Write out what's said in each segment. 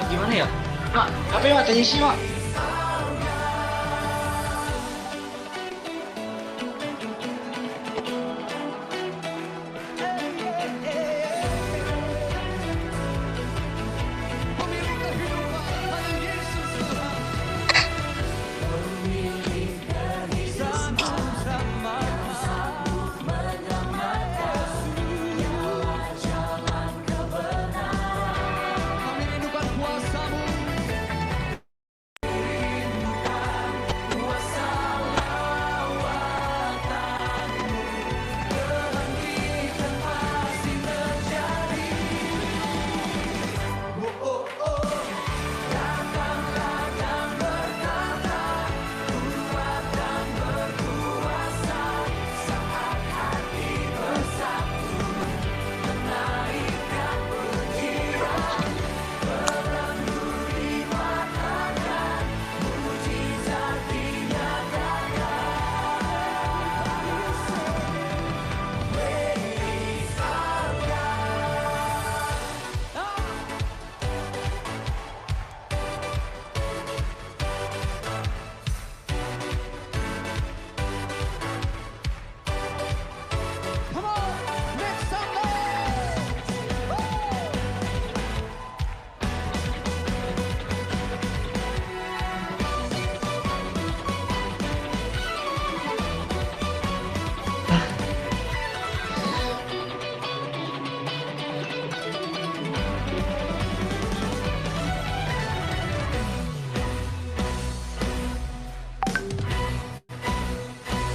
Gimana ya? Mak, apa ya tanya sih, Mak?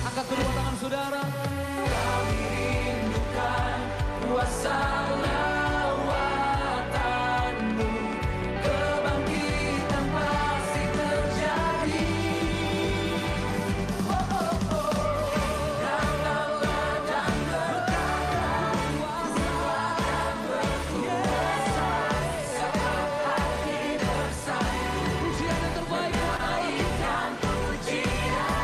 Angkat kedua tangan saudara. Kami rindukan kuasa lawatan-Mu, kebangkitan pasti terjadi. Datanglah dan berkata, kuasa berkuasa, saat hati bersatu. Pujian yang terbaik, naikkan pujian.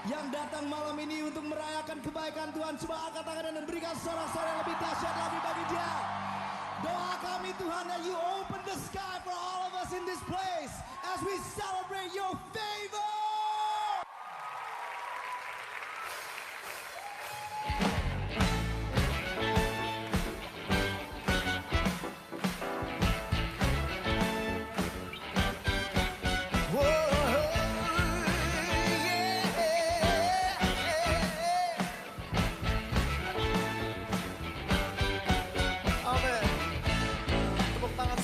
Yang datang malam ini untuk merayakan kebaikan Tuhan, coba angkat tangan dan berikan sorak-sorai yang lebih dahsyat lagi bagi Dia. Doa kami Tuhan, that you open the sky for all of us in this place as we celebrate your favor.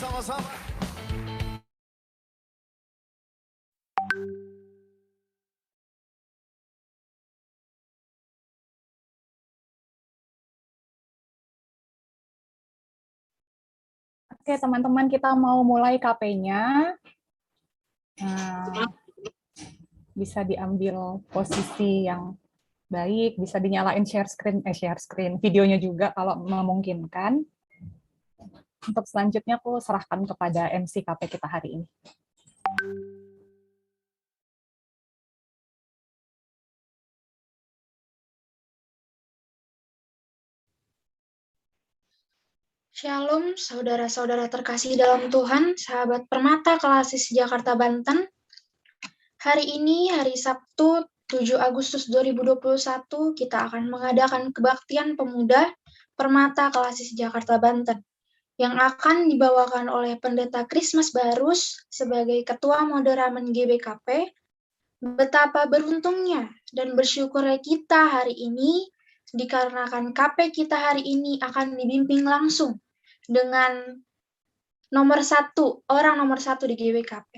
Sama-sama. Oke, teman-teman, kita mau mulai KP-nya. Nah, bisa diambil posisi yang baik, bisa dinyalain share screen, videonya juga kalau memungkinkan. Untuk selanjutnya aku serahkan kepada MC KP kita hari ini. Shalom, saudara-saudara terkasih dalam Tuhan, sahabat Permata Kelasis Jakarta Banten. Hari ini, hari Sabtu, 7 Agustus 2021, kita akan mengadakan kebaktian pemuda Permata Kelasis Jakarta Banten, yang akan dibawakan oleh Pendeta Christmas Barus sebagai Ketua Moderamen GBKP. Betapa beruntungnya dan bersyukurnya kita hari ini, dikarenakan KP kita hari ini akan dibimbing langsung dengan orang nomor satu di GBKP.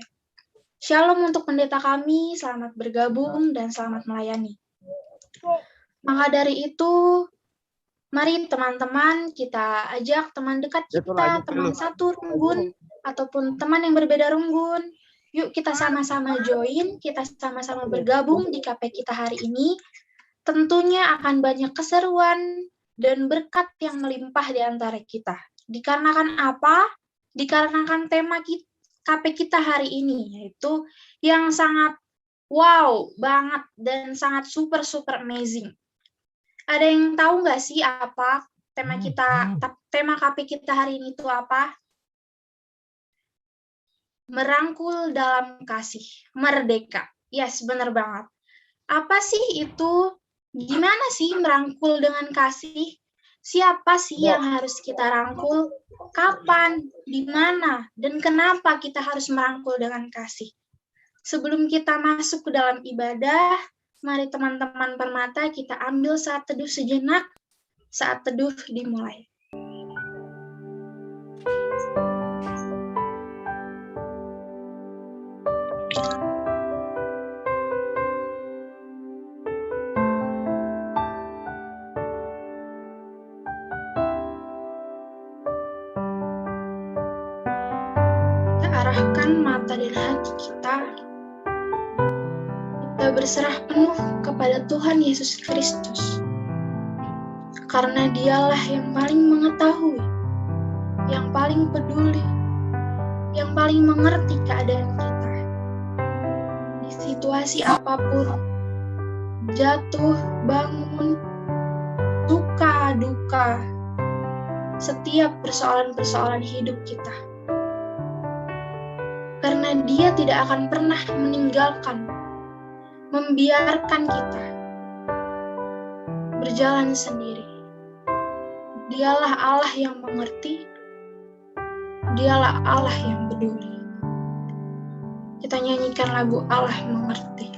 Shalom untuk pendeta kami, selamat bergabung dan selamat melayani. Maka dari itu, mari teman-teman kita ajak teman dekat kita, teman satu runggun, ataupun teman yang berbeda runggun. Yuk kita sama-sama join, kita sama-sama bergabung di KP kita hari ini. Tentunya akan banyak keseruan dan berkat yang melimpah di antara kita. Dikarenakan apa? Dikarenakan tema KP kita hari ini, yaitu yang sangat wow banget dan sangat super amazing. Ada yang tahu nggak sih apa tema KP kita hari ini itu apa? Merangkul dalam kasih, merdeka. Yes, benar banget. Apa sih itu? Gimana sih merangkul dengan kasih? Siapa sih yang harus kita rangkul? Kapan? Di mana? Dan kenapa kita harus merangkul dengan kasih? Sebelum kita masuk ke dalam ibadah, mari teman-teman Permata kita ambil saat teduh sejenak. Saat teduh dimulai. Kita arahkan mata dan hati kita berserah penuh kepada Tuhan Yesus Kristus. Karena dialah yang paling mengetahui, yang paling peduli, yang paling mengerti keadaan kita. Di situasi apapun, jatuh, bangun, suka, duka, setiap persoalan-persoalan hidup kita. Karena Dia tidak akan pernah membiarkan kita berjalan sendiri. Dialah Allah yang mengerti, Dialah Allah yang peduli. Kita nyanyikan lagu Allah Mengerti.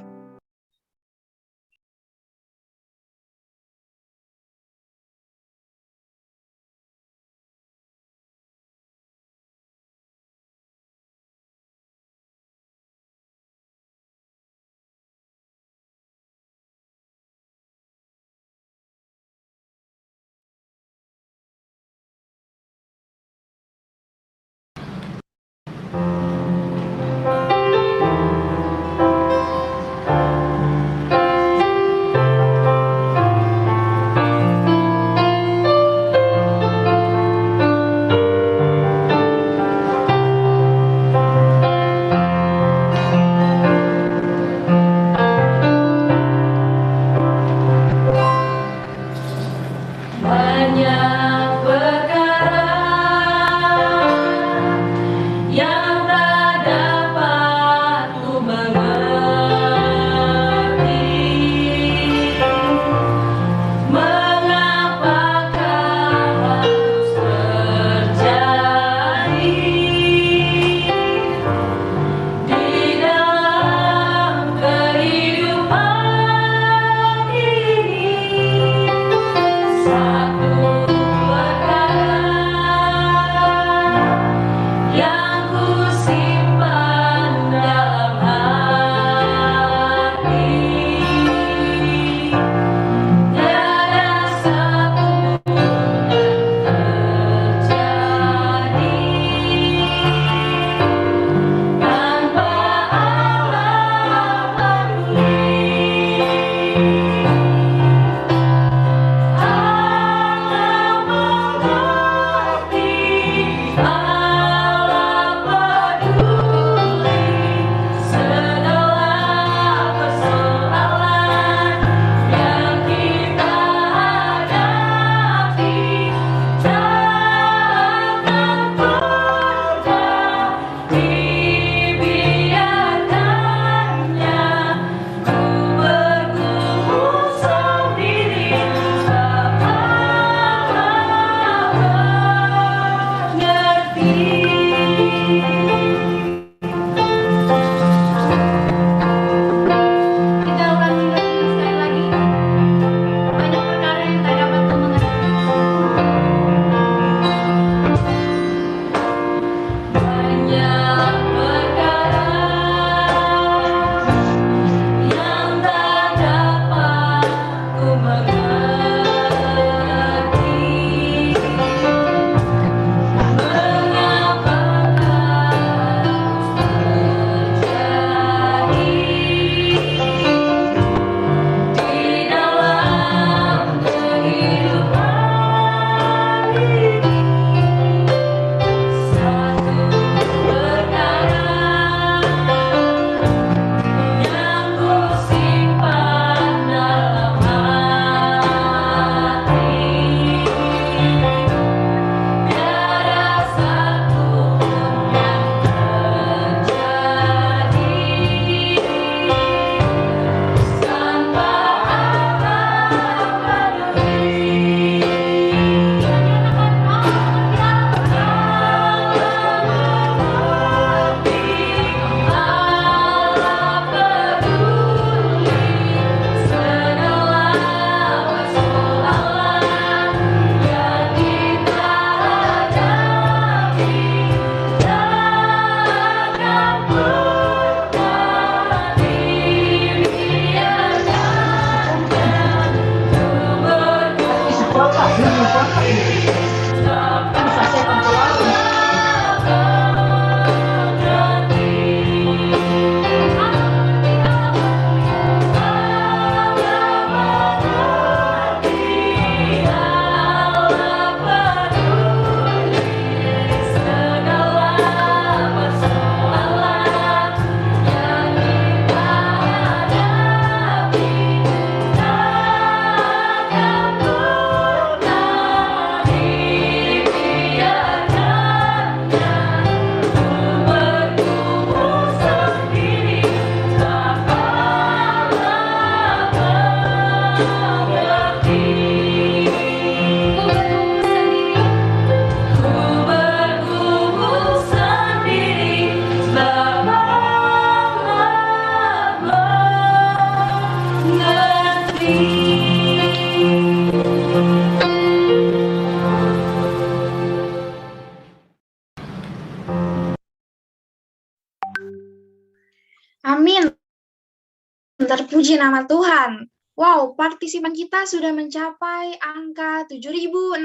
Terpuji nama Tuhan. Wow, partisipan kita sudah mencapai angka 7.600.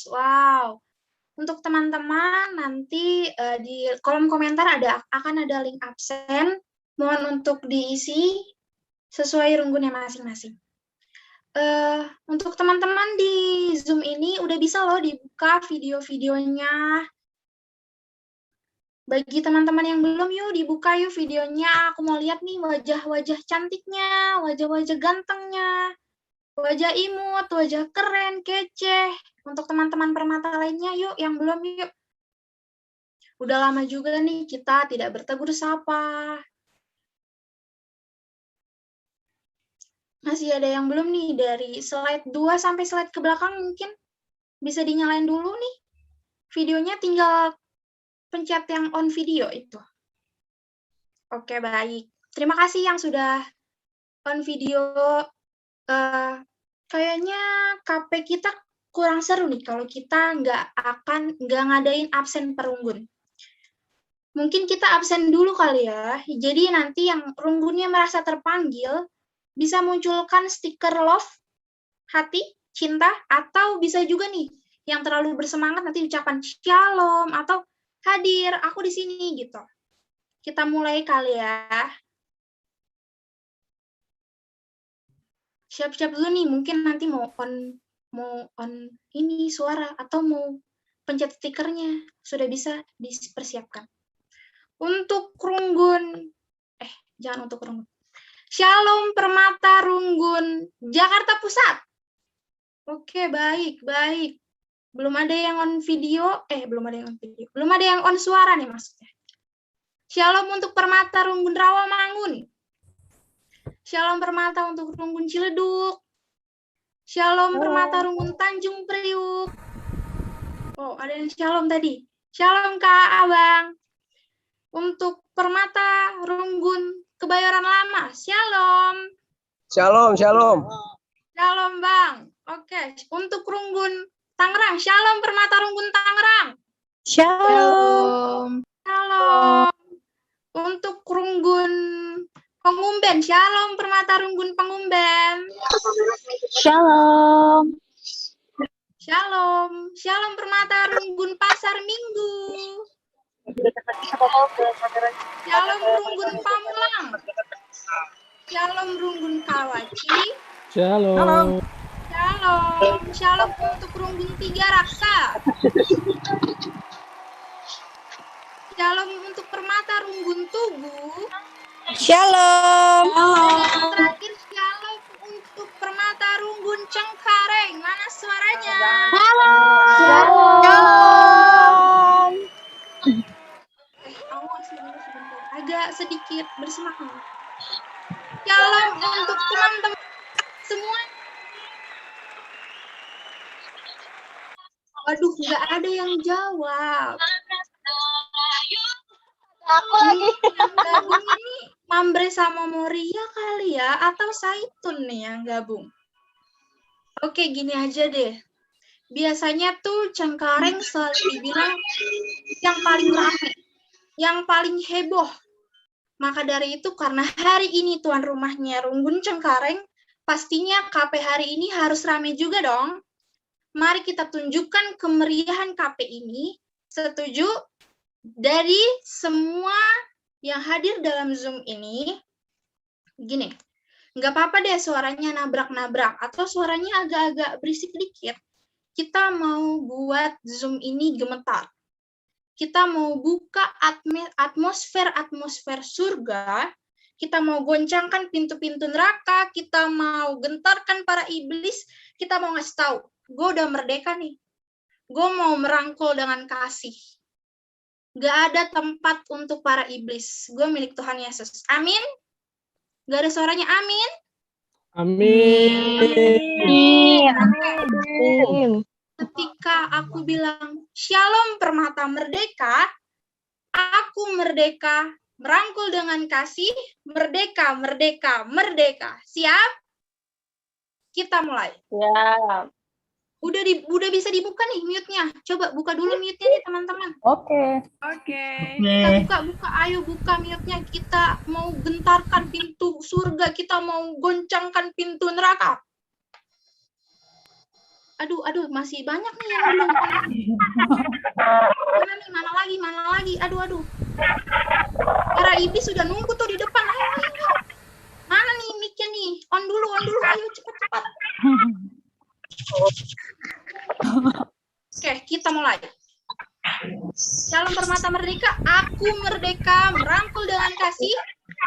Wow. Untuk teman-teman nanti di kolom komentar akan ada link absen. Mohon untuk diisi sesuai runggunnya masing-masing. Untuk teman-teman di Zoom ini udah bisa loh dibuka video-videonya. Bagi teman-teman yang belum, yuk dibuka yuk videonya. Aku mau lihat nih wajah-wajah cantiknya, wajah-wajah gantengnya, wajah imut, wajah keren, kece. Untuk teman-teman permata lainnya, yuk yang belum yuk. Udah lama juga nih kita tidak bertegur sapa. Masih ada yang belum nih dari slide 2 sampai slide ke belakang mungkin bisa dinyalain dulu nih. Videonya tinggal pencet yang on video itu. Oke, baik. Terima kasih yang sudah on video. Kayaknya KP kita kurang seru nih kalau kita nggak ngadain absen perunggun. Mungkin kita absen dulu kali ya. Jadi nanti yang runggunnya merasa terpanggil bisa munculkan stiker love, hati, cinta, atau bisa juga nih yang terlalu bersemangat nanti ucapan shalom atau hadir, aku di sini gitu. Kita mulai kali ya. Siap-siap dulu nih, mungkin nanti mau on ini suara atau mau pencet stikernya sudah bisa dipersiapkan. Untuk runggun, jangan untuk runggun. Shalom Permata Runggun Jakarta Pusat. Oke, baik. Belum ada yang on video, belum ada yang on suara nih maksudnya. Shalom untuk Permata Runggun Rawamangun. Shalom Permata untuk Runggun Ciledug. Shalom Permata Runggun Tanjung Priuk. Oh, ada yang shalom tadi. Shalom Kak Abang. Untuk Permata Runggun Kebayoran Lama. Shalom. Shalom. Shalom Bang. Oke, untuk Runggun Tangerang. Shalom Permata Runggun Tangerang. Shalom. Untuk Runggun Pengumben. Shalom Permata Runggun Pengumben. Shalom. Shalom Permata Runggun Pasar Minggu. Shalom Runggun Pamulang. Shalom Runggun Kawaci. Shalom. Shalom untuk Runggun Tiga Raksa. Shalom untuk Permata Runggun Tugu. Shalom. Dan terakhir shalom untuk Permata Runggun Cengkareng. Mana suaranya? Shalom. Agak sedikit bersemangat. Shalom untuk teman-teman semua. Waduh, nggak ada yang jawab. Aku lagi. Yang gabung ini Mambre sama Moria kali ya, atau Saitun nih yang gabung. Oke, gini aja deh. Biasanya tuh Cengkareng selalu dibilang yang paling ramai, yang paling heboh. Maka dari itu karena hari ini tuan rumahnya Runggun Cengkareng, pastinya KP hari ini harus ramai juga dong. Mari kita tunjukkan kemeriahan KP ini. Setuju? Dari semua yang hadir dalam Zoom ini, gini, nggak apa-apa deh suaranya nabrak-nabrak atau suaranya agak-agak berisik dikit. Kita mau buat Zoom ini gemetar. Kita mau buka atmosfer surga. Kita mau goncangkan pintu-pintu neraka. Kita mau gentarkan para iblis. Kita mau ngasih tahu, gue udah merdeka nih. Gue mau merangkul dengan kasih. Gak ada tempat untuk para iblis. Gue milik Tuhan Yesus. Amin. Gak ada suaranya amin. Amin. Ketika aku bilang Shalom Permata Merdeka, aku merdeka, merangkul dengan kasih, merdeka, merdeka, merdeka. Siap? Kita mulai. Ya. Udah bisa dibuka nih mute-nya. Coba buka dulu mute-nya nih teman-teman. Oke. Kita buka. Ayo buka mute-nya. Kita mau gentarkan pintu surga. Kita mau goncangkan pintu neraka. Aduh, masih banyak nih yang belum. Mana lagi? Aduh. Para iblis sudah nunggu tuh di depan. Ayo. Mana nih mic-nya nih? On dulu. Ayo cepat. Oke, kita mulai. Shalom permata merdeka. Aku merdeka, merangkul dengan kasih.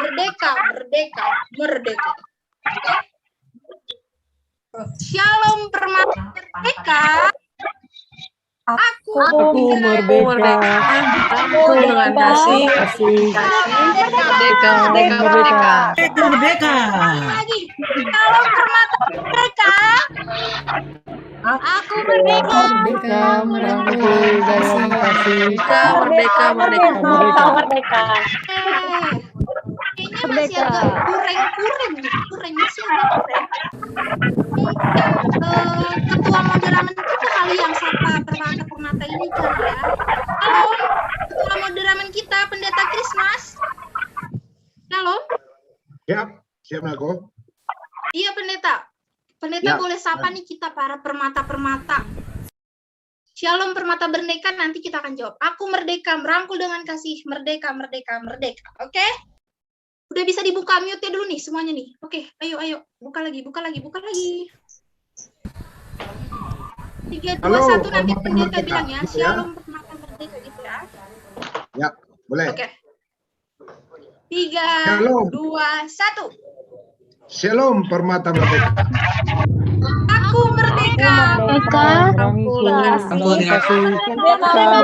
Merdeka. Oke. Shalom permata merdeka. Aku merdeka. Merangkul dengan kasih. Merdeka. Lagi. Shalom permata merdeka. Aku merdeka. Merangkul dengan kasih. Merdeka. Kayaknya masih agak kurang masih agak kurang. Ketua moderamen kita kali yang sapa permata ini kan ya. Halo, ketua moderamen kita Pendeta Krismas. Halo. Siap aku. Iya Pendeta. Pendeta boleh sapa nih kita para permata-permata. Shalom permata merdeka, nanti kita akan jawab. Aku merdeka, merangkul dengan kasih. Merdeka. Oke? Udah bisa dibuka mute-nya dulu nih semuanya nih. Oke, ayo. Buka lagi. 3, 2, 1 nanti pendeta bilang ya. Shalom permata merdeka gitu ya. Ya, boleh. Oke. 3, 2, 1. Shalom permata merdeka. Aku merdeka. Merangkul dengan kasih.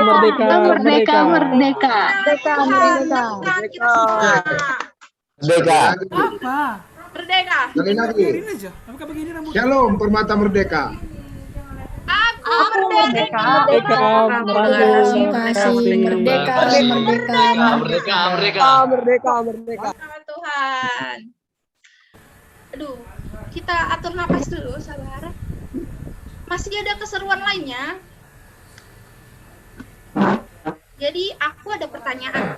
Merdeka. Merdeka. Merdeka. Sekali lagi. Shalom permata merdeka. Aku merdeka. Merdeka. Sama Tuhan. Aduh, kita atur napas dulu, sabar. Masih ada keseruan lainnya. Jadi aku ada pertanyaan.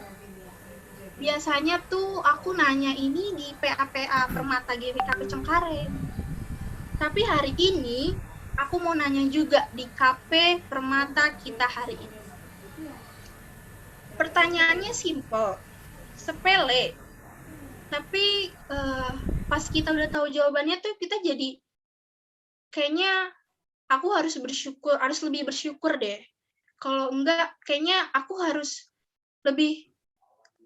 Biasanya tuh aku nanya ini di PA Permata GWK Cengkareng. Tapi hari ini aku mau nanya juga di KP Permata kita hari ini. Pertanyaannya simple, sepele. Tapi pas kita udah tahu jawabannya tuh kita jadi kayaknya aku harus lebih bersyukur deh. Kalau enggak, kayaknya aku harus lebih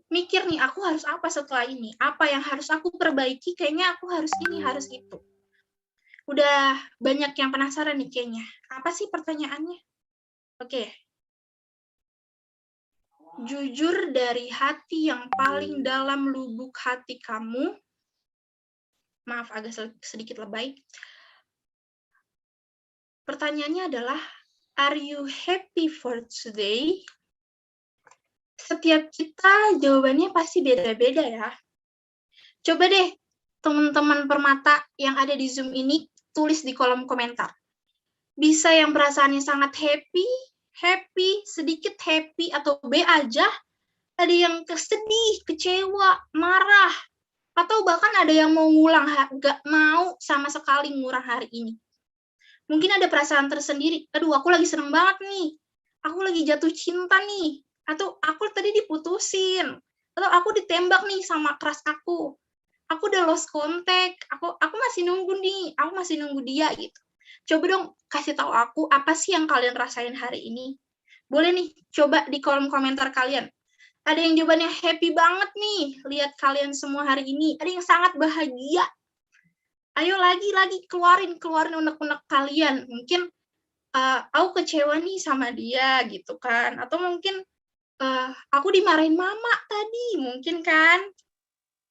mikir nih, aku harus apa setelah ini? Apa yang harus aku perbaiki? Kayaknya aku harus ini, harus itu. Udah banyak yang penasaran nih kayaknya. Apa sih pertanyaannya? Oke. Jujur dari hati yang paling dalam lubuk hati kamu. Maaf, agak sedikit lebay. Pertanyaannya adalah, are you happy for today? Setiap kita jawabannya pasti beda-beda ya. Coba deh teman-teman permata yang ada di Zoom ini tulis di kolom komentar. Bisa yang perasaannya sangat happy, sedikit happy, atau B aja. Ada yang sedih, kecewa, marah, atau bahkan ada yang mau ngulang, gak mau sama sekali ngurang hari ini. Mungkin ada perasaan tersendiri, aduh aku lagi seneng banget nih, aku lagi jatuh cinta nih, atau aku tadi diputusin, atau aku ditembak nih sama crush aku udah lost contact, aku masih nunggu nih, aku masih nunggu dia gitu. Coba dong kasih tahu aku apa sih yang kalian rasain hari ini. Boleh nih, coba di kolom komentar kalian. Ada yang jawabannya happy banget nih, lihat kalian semua hari ini. Ada yang sangat bahagia. Ayo lagi keluarin unek-unek kalian. Mungkin aku kecewa nih sama dia gitu kan. Atau mungkin aku dimarahin mama tadi, mungkin kan.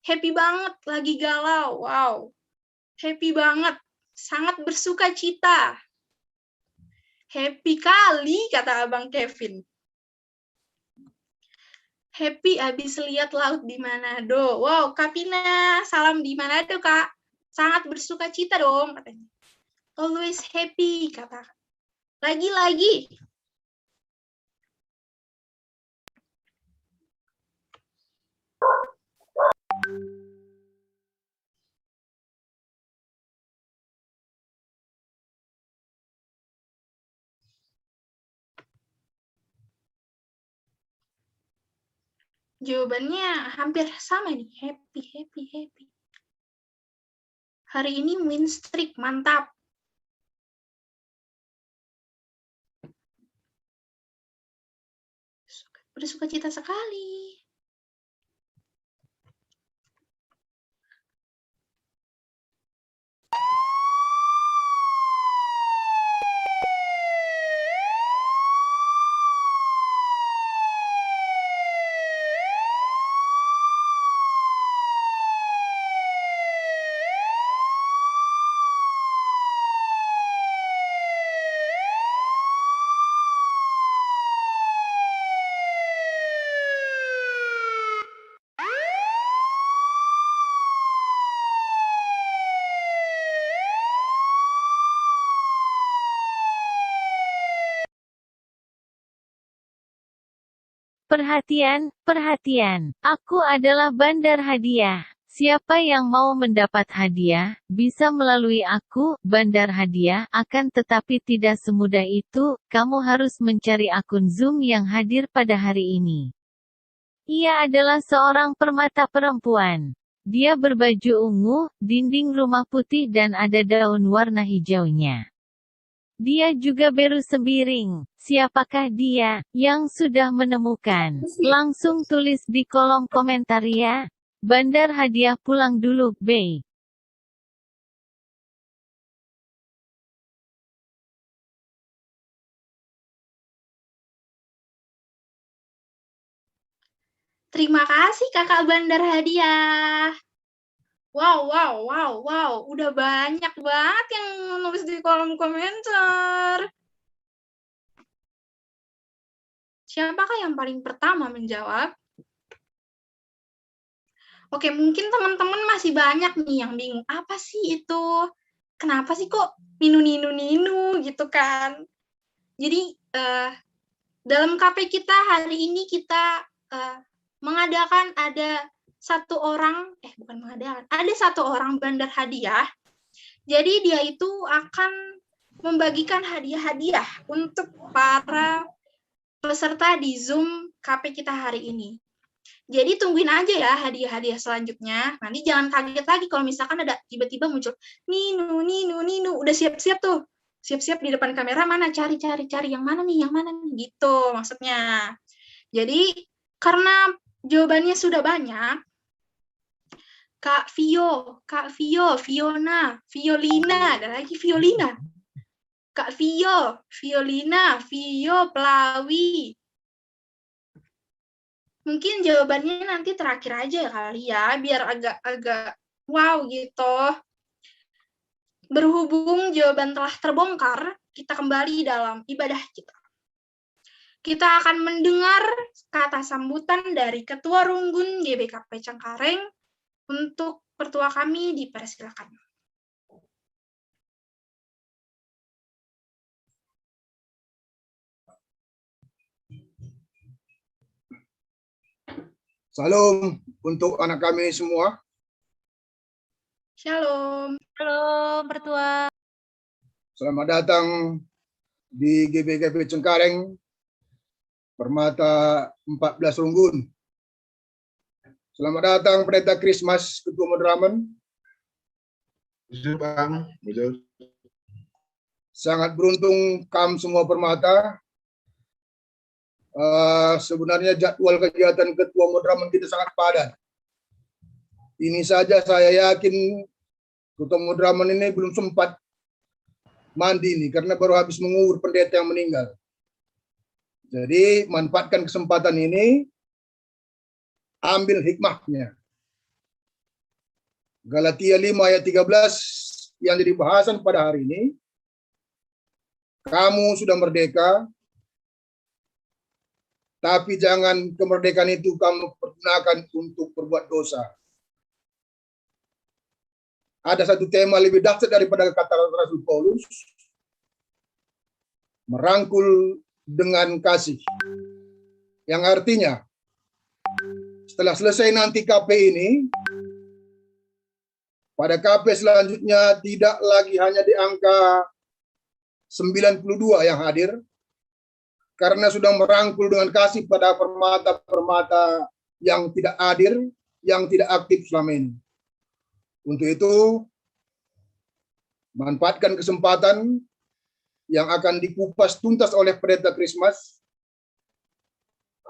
Happy banget, lagi galau. Wow. Happy banget, sangat bersuka cita. Happy kali, kata Abang Kevin. Happy abis lihat laut di Manado. Wow, Kapina, salam di Manado, Kak. Sangat bersuka cita dong, katanya. Always happy, kata Lagi-lagi. Jawabannya hampir sama nih. Happy, happy, happy. Hari ini win streak, mantap. Bersuka cita sekali. Perhatian, perhatian. Aku adalah bandar hadiah. Siapa yang mau mendapat hadiah, bisa melalui aku, bandar hadiah, akan tetapi tidak semudah itu, kamu harus mencari akun Zoom yang hadir pada hari ini. Ia adalah seorang permata perempuan. Dia berbaju ungu, dinding rumah putih dan ada daun warna hijaunya. Dia juga beru sembiring. Siapakah dia yang sudah menemukan? Langsung tulis di kolom komentar ya. Bandar hadiah pulang dulu, Bey. Terima kasih kakak bandar hadiah. Wow, wow, wow, wow. Udah banyak banget yang nulis di kolom komentar. Siapakah yang paling pertama menjawab? Oke, mungkin teman-teman masih banyak nih yang bingung. Apa sih itu? Kenapa sih kok ninu-ninu-ninu gitu kan? Jadi, dalam KP kita hari ini kita mengadakan ada satu orang, ada satu orang bandar hadiah. Jadi dia itu akan membagikan hadiah-hadiah untuk para peserta di Zoom KP kita hari ini. Jadi tungguin aja ya hadiah-hadiah selanjutnya. Nanti jangan kaget lagi kalau misalkan ada tiba-tiba muncul Ninu, Ninu, Ninu. Udah siap-siap tuh. Siap-siap di depan kamera, mana cari yang mana nih gitu maksudnya. Jadi karena jawabannya sudah banyak, Kak Vio, Fiona, Violina, ada lagi Violina. Kak Vio, Violina, Vio, Pelawi. Mungkin jawabannya nanti terakhir aja kali ya, biar agak wow gitu. Berhubung jawaban telah terbongkar, kita kembali dalam ibadah kita. Kita akan mendengar kata sambutan dari Ketua Runggun GBKP Cengkareng. Untuk pertua kami dipersilakan. Salam untuk anak kami semua. Shalom. Halo, pertua. Selamat datang di GBKP Cengkareng, Permata 14 Runggun. Selamat datang Pendeta Krismas, Ketua Madraman. Bang, betul. Sangat beruntung kamu semua Permata. Sebenarnya jadwal kegiatan Ketua Madraman kita sangat padat. Ini saja saya yakin Ketua Madraman ini belum sempat mandi nih, karena baru habis mengubur pendeta yang meninggal. Jadi manfaatkan kesempatan ini, ambil hikmahnya. Galatia 5 ayat 13 yang jadi bahasan pada hari ini. Kamu sudah merdeka, tapi jangan kemerdekaan itu kamu pergunakan untuk berbuat dosa. Ada satu tema lebih dahsyat daripada kata Rasul Paulus. merangkul dengan kasih. Yang artinya, setelah selesai nanti KP ini, pada KP selanjutnya tidak lagi hanya di angka 92 yang hadir, karena sudah merangkul dengan kasih pada permata-permata yang tidak hadir, yang tidak aktif selama ini. Untuk itu, manfaatkan kesempatan yang akan dikupas tuntas oleh Pendeta Christmas,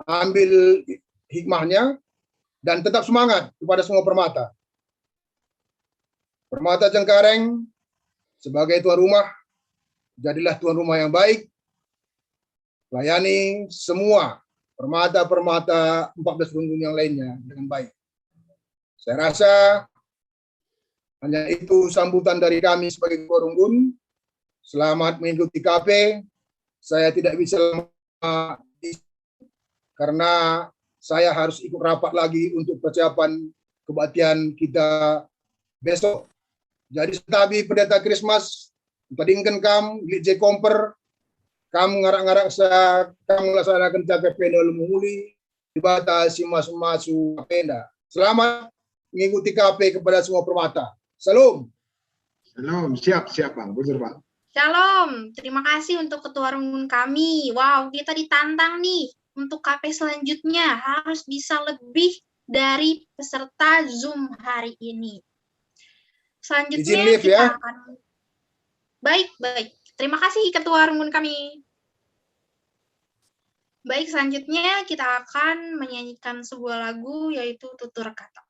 ambil hikmahnya, dan tetap semangat kepada semua permata. Permata Cengkareng, sebagai tuan rumah, jadilah tuan rumah yang baik, layani semua permata-permata 14 runggun yang lainnya dengan baik. Saya rasa hanya itu sambutan dari kami sebagai ketua runggun. Selamat mengikuti KP. Saya tidak bisa lama karena saya harus ikut rapat lagi untuk persiapan kebaktian kita besok. Jadi setabi Pendeta Christmas, padingkan kam, J Komper, kamu ngarak-ngarak kamu laksanakan KP dalam menguli, dibatasi masu penda. Selamat mengikuti KP kepada semua permata. Salam. Salam, siap Bang, bujur Bang. Shalom, terima kasih untuk ketua runggun kami. Wow, kita ditantang nih untuk KP selanjutnya harus bisa lebih dari peserta Zoom hari ini. Selanjutnya live, kita ya. akan baik. Terima kasih ketua runggun kami. Baik, selanjutnya kita akan menyanyikan sebuah lagu yaitu Tutur Kata.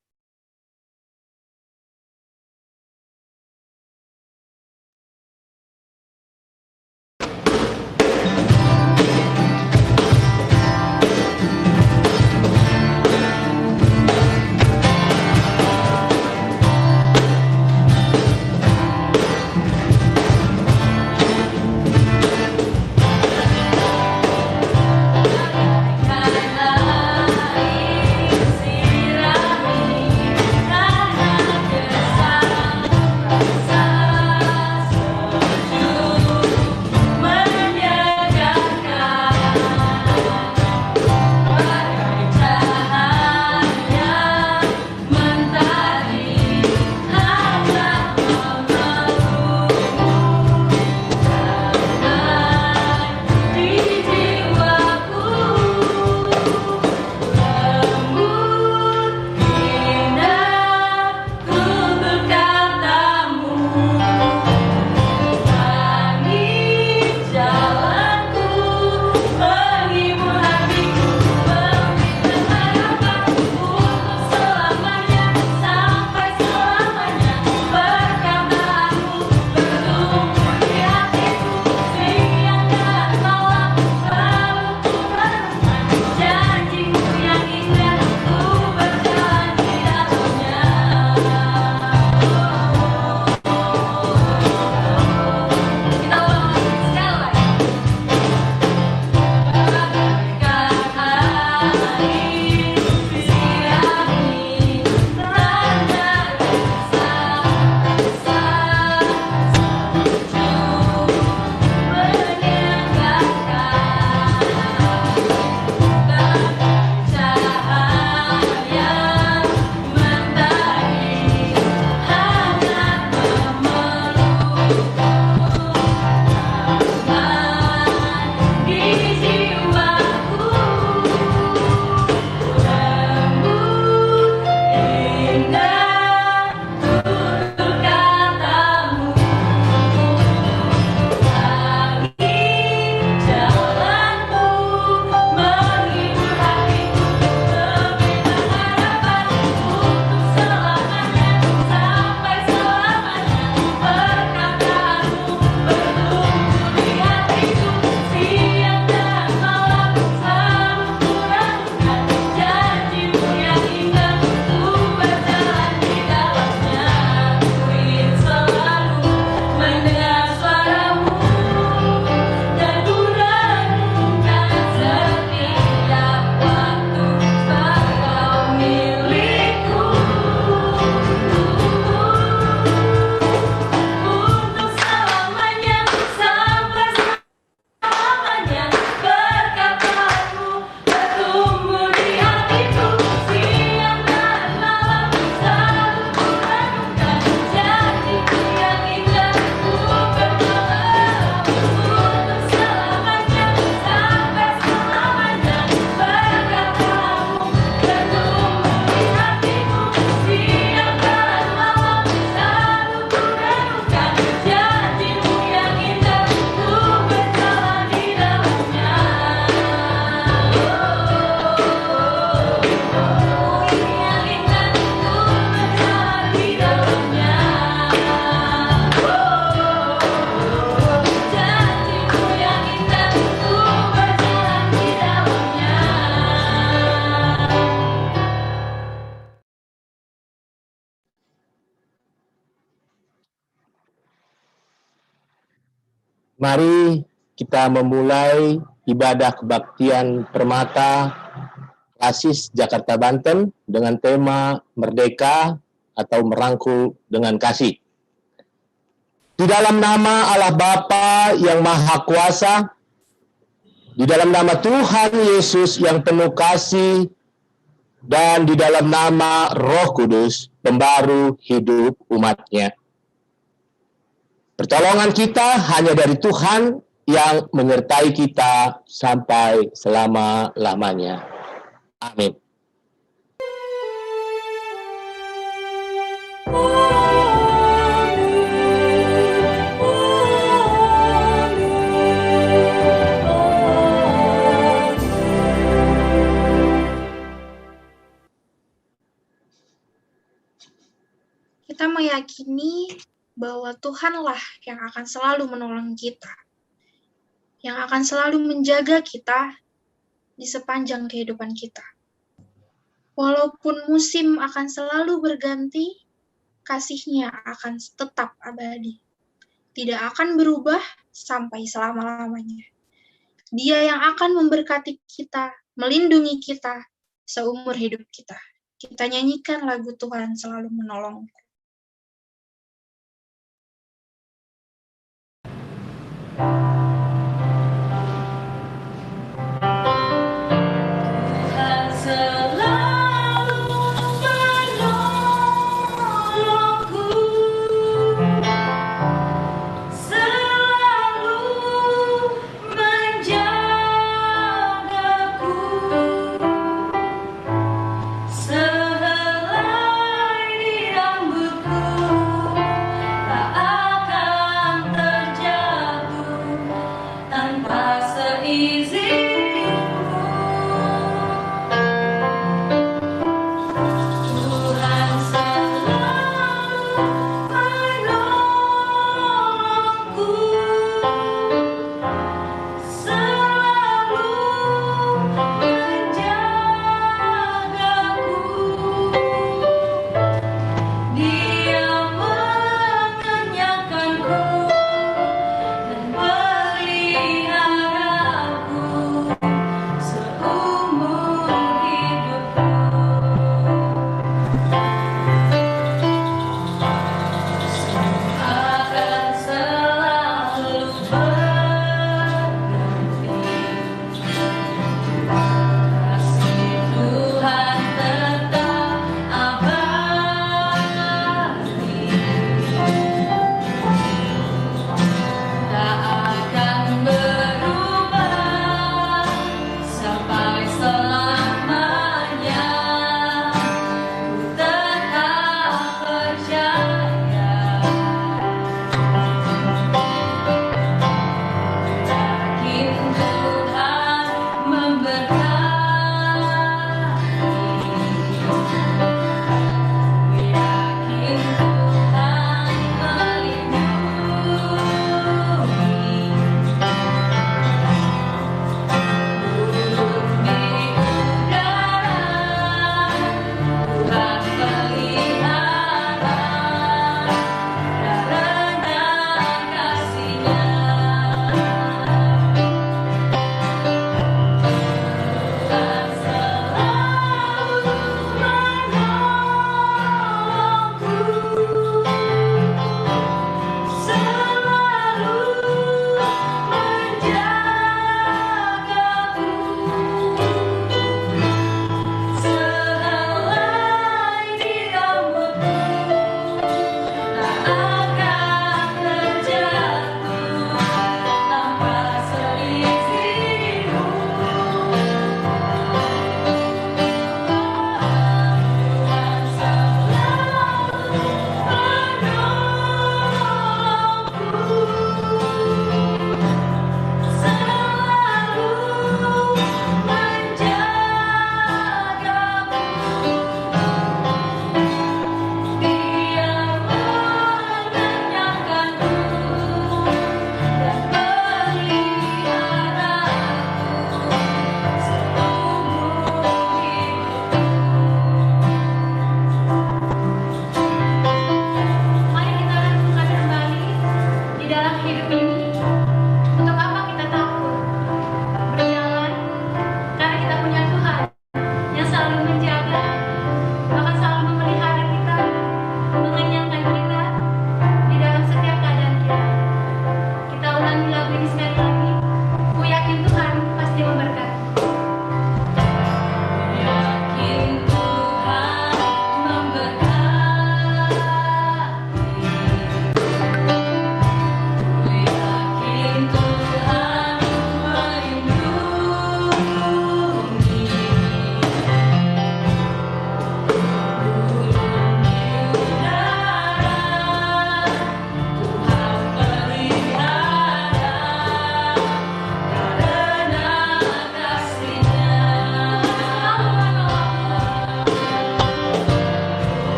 Sirami Mari kita memulai ibadah kebaktian Permata Klasis Jakarta Banten dengan tema Merdeka atau Merangkul dengan Kasih. Di dalam nama Allah Bapa yang Maha Kuasa, di dalam nama Tuhan Yesus yang penuh kasih, dan di dalam nama Roh Kudus, pembaru hidup umat-Nya. Pertolongan kita hanya dari Tuhan yang menyertai kita sampai selama-lamanya. Amin. Kita meyakini bahwa Tuhanlah yang akan selalu menolong kita, yang akan selalu menjaga kita di sepanjang kehidupan kita. Walaupun musim akan selalu berganti, kasih-Nya akan tetap abadi. Tidak akan berubah sampai selama-lamanya. Dia yang akan memberkati kita, melindungi kita seumur hidup kita. Kita nyanyikan lagu Tuhan Selalu Menolongku. Sehelai yang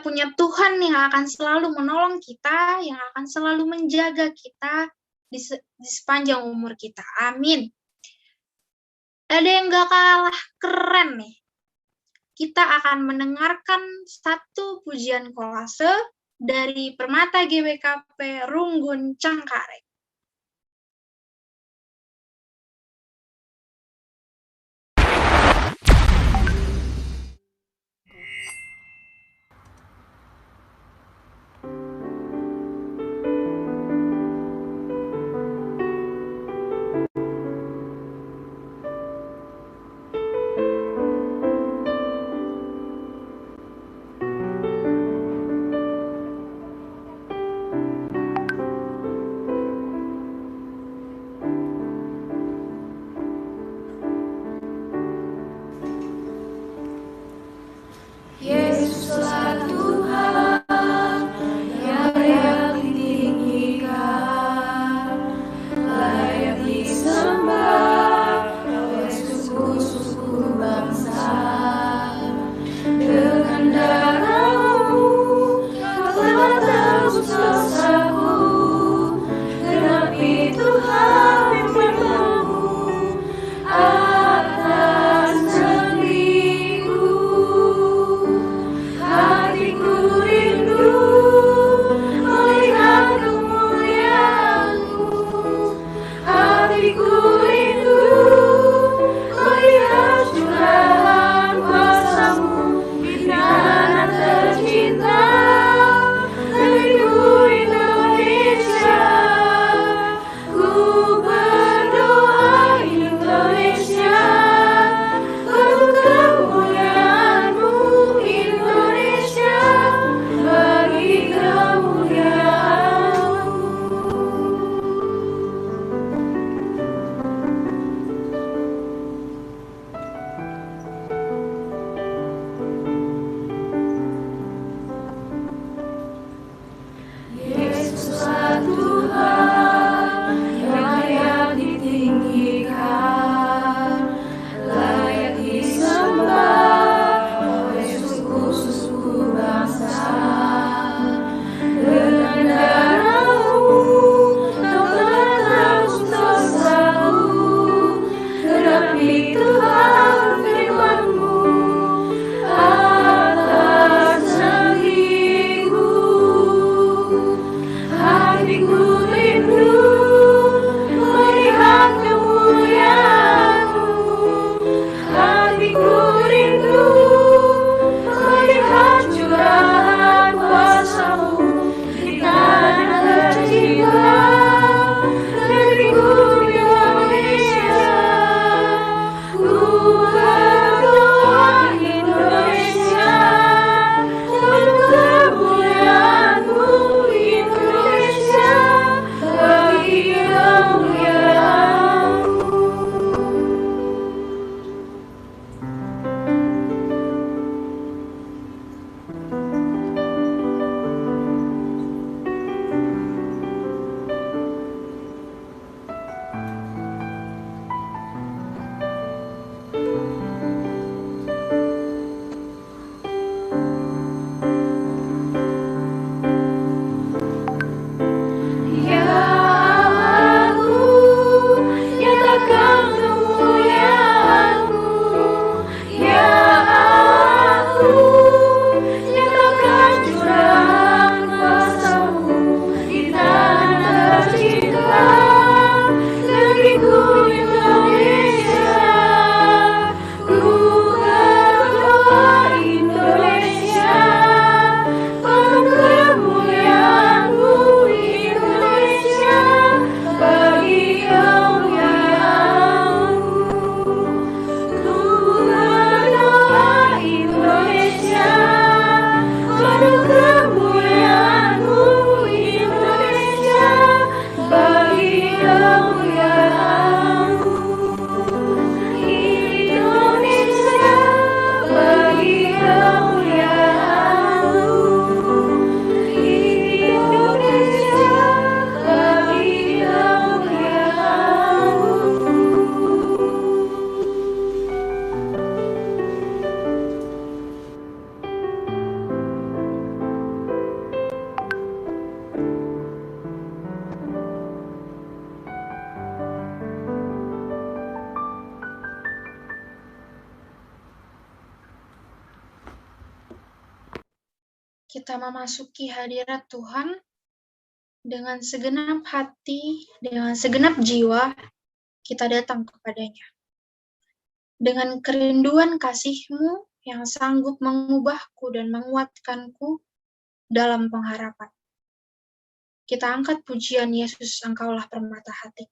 punya Tuhan yang akan selalu menolong kita, yang akan selalu menjaga kita di sepanjang umur kita. Amin. Ada yang gak kalah keren nih. Kita akan mendengarkan satu pujian kolase dari Permata GBKP Runggun Cengkareng. kita memasuki hadirat Tuhan dengan segenap hati, dengan segenap jiwa, kita datang kepadanya. Dengan kerinduan kasih-Mu yang sanggup mengubahku dan menguatkanku dalam pengharapan. Kita angkat pujian Yesus, Engkaulah permata hati.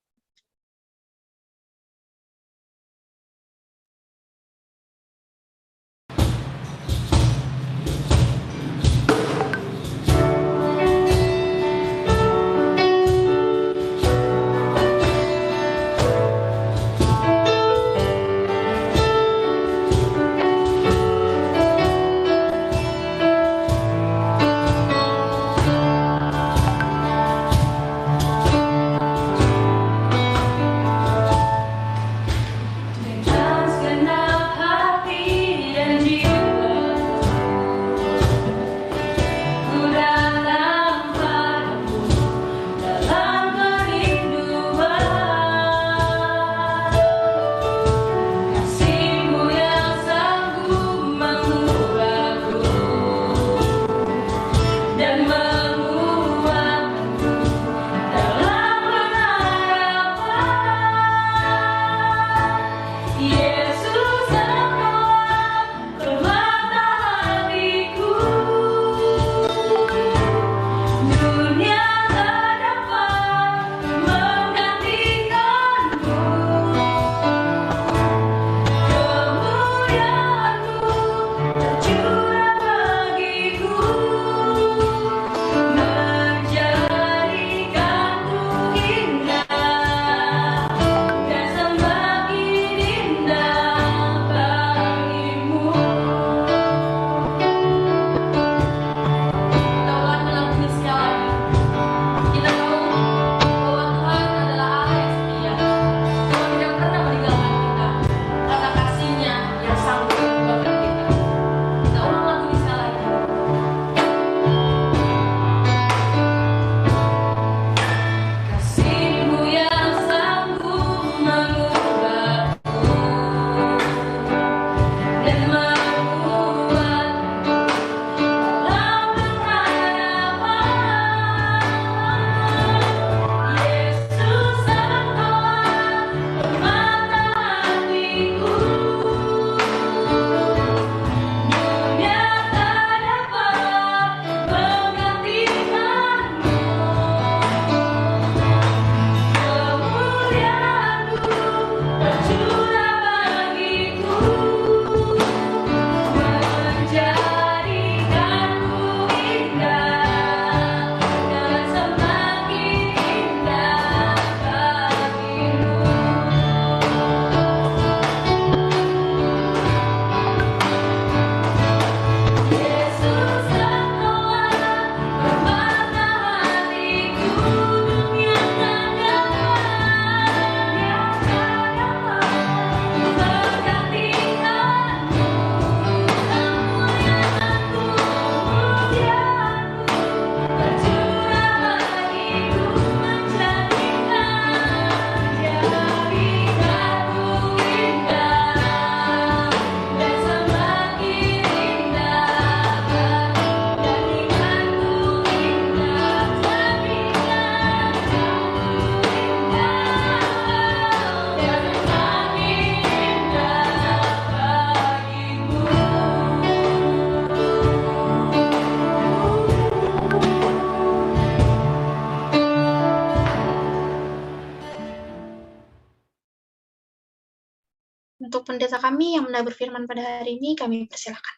Untuk pendeta kami yang hendak berfirman pada hari ini, kami persilakan.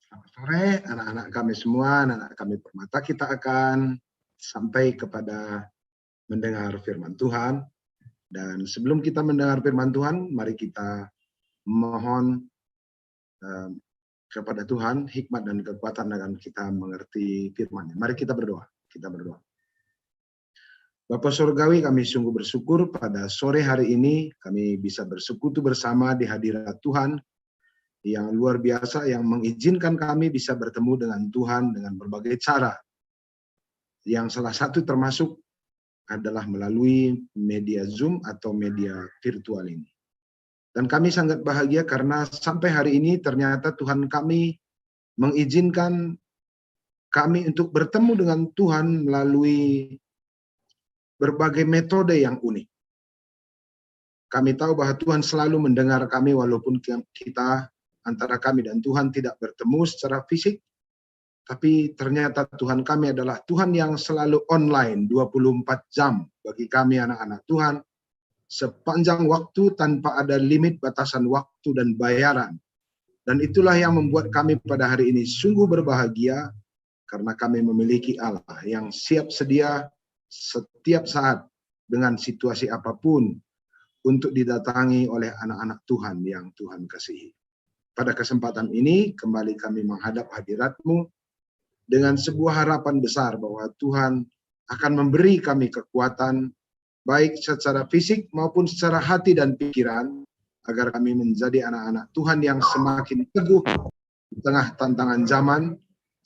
Selamat sore anak-anak kami semua, anak-anak kami permata. Kita akan sampai kepada mendengar firman Tuhan. Dan sebelum kita mendengar firman Tuhan, mari kita mohon kepada Tuhan hikmat dan kekuatan dalam kita mengerti firman-Nya. Mari kita berdoa. Kita berdoa. Bapa Surgawi, kami sungguh bersyukur pada sore hari ini kami bisa bersekutu bersama di hadirat Tuhan yang luar biasa, yang mengizinkan kami bisa bertemu dengan Tuhan dengan berbagai cara. Yang salah satu termasuk adalah melalui media Zoom atau media virtual ini. Dan kami sangat bahagia karena sampai hari ini ternyata Tuhan kami mengizinkan kami untuk bertemu dengan Tuhan melalui berbagai metode yang unik. Kami tahu bahwa Tuhan selalu mendengar kami walaupun kita antara kami dan Tuhan tidak bertemu secara fisik, tapi ternyata Tuhan kami adalah Tuhan yang selalu online 24 jam bagi kami anak-anak Tuhan, sepanjang waktu tanpa ada limit batasan waktu dan bayaran. Dan itulah yang membuat kami pada hari ini sungguh berbahagia karena kami memiliki Allah yang siap sedia setiap saat dengan situasi apapun untuk didatangi oleh anak-anak Tuhan yang Tuhan kasihi. Pada kesempatan ini kembali kami menghadap hadirat-Mu dengan sebuah harapan besar bahwa Tuhan akan memberi kami kekuatan baik secara fisik maupun secara hati dan pikiran agar kami menjadi anak-anak Tuhan yang semakin teguh di tengah tantangan zaman,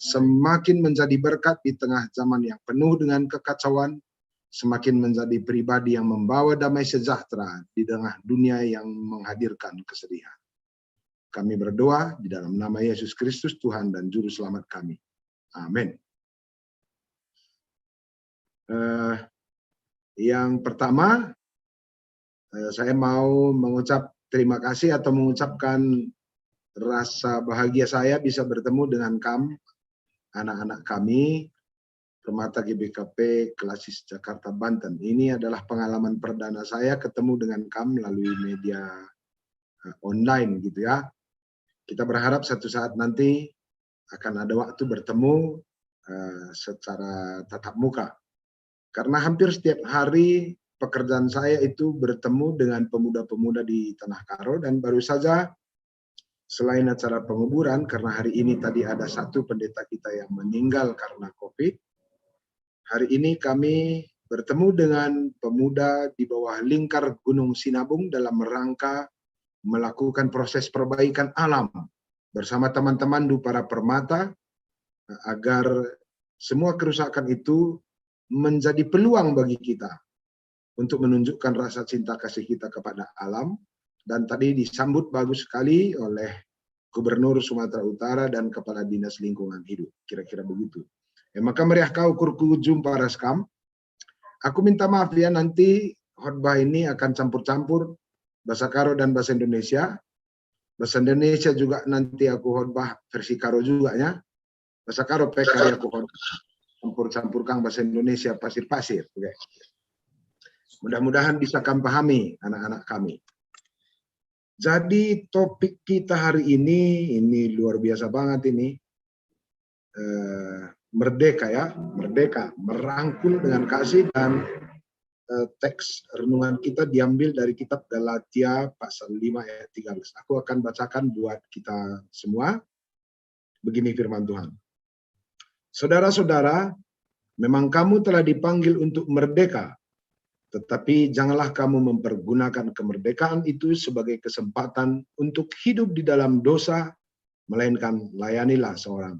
semakin menjadi berkat di tengah zaman yang penuh dengan kekacauan, semakin menjadi pribadi yang membawa damai sejahtera di tengah dunia yang menghadirkan kesedihan. Kami berdoa di dalam nama Yesus Kristus, Tuhan dan Juru Selamat kami. Amin. Yang pertama, saya mau mengucap terima kasih atau mengucapkan rasa bahagia saya bisa bertemu dengan anak-anak kami, Permata GBKP Klasis Jakarta Banten. Ini adalah pengalaman perdana saya ketemu dengan melalui media online gitu ya. Kita berharap satu saat nanti akan ada waktu bertemu secara tatap muka. Karena hampir setiap hari pekerjaan saya itu bertemu dengan pemuda-pemuda di Tanah Karo, dan baru saja selain acara penguburan, karena hari ini tadi ada satu pendeta kita yang meninggal karena COVID, hari ini kami bertemu dengan pemuda di bawah lingkar Gunung Sinabung dalam rangka melakukan proses perbaikan alam bersama teman-teman di para permata agar semua kerusakan itu menjadi peluang bagi kita untuk menunjukkan rasa cinta kasih kita kepada alam. Dan tadi disambut bagus sekali oleh Gubernur Sumatera Utara dan Kepala Dinas Lingkungan Hidup, kira-kira begitu. Maka meriah kau kurku jumpa raskam. Aku minta maaf ya, nanti khotbah ini akan campur-campur bahasa Karo dan bahasa Indonesia. Bahasa Indonesia juga nanti aku khotbah versi Karo juga ya. Bahasa Karo PKR aku khotbah. Campur-campur kang bahasa Indonesia pasir-pasir. Okay. Mudah-mudahan bisa kami pahami anak-anak kami. Jadi topik kita hari ini luar biasa banget ini. Merdeka ya, merdeka, merangkul dengan kasih, dan teks renungan kita diambil dari kitab Galatia pasal 5 ayat 13. Aku akan bacakan buat kita semua. Begini firman Tuhan. Saudara-saudara, memang kamu telah dipanggil untuk merdeka, tetapi janganlah kamu mempergunakan kemerdekaan itu sebagai kesempatan untuk hidup di dalam dosa, melainkan layanilah seorang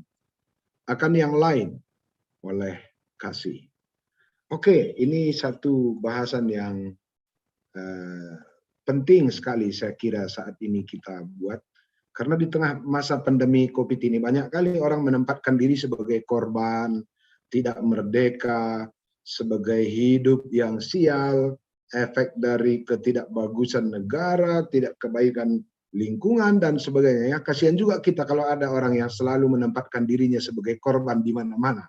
akan yang lain oleh kasih. Oke, ini satu bahasan yang penting sekali saya kira saat ini kita buat. Karena di tengah masa pandemi COVID ini banyak kali orang menempatkan diri sebagai korban, tidak merdeka, sebagai hidup yang sial, efek dari ketidakbagusan negara, tidak kebaikan lingkungan dan sebagainya. Kasihan juga kita kalau ada orang yang selalu menempatkan dirinya sebagai korban di mana-mana.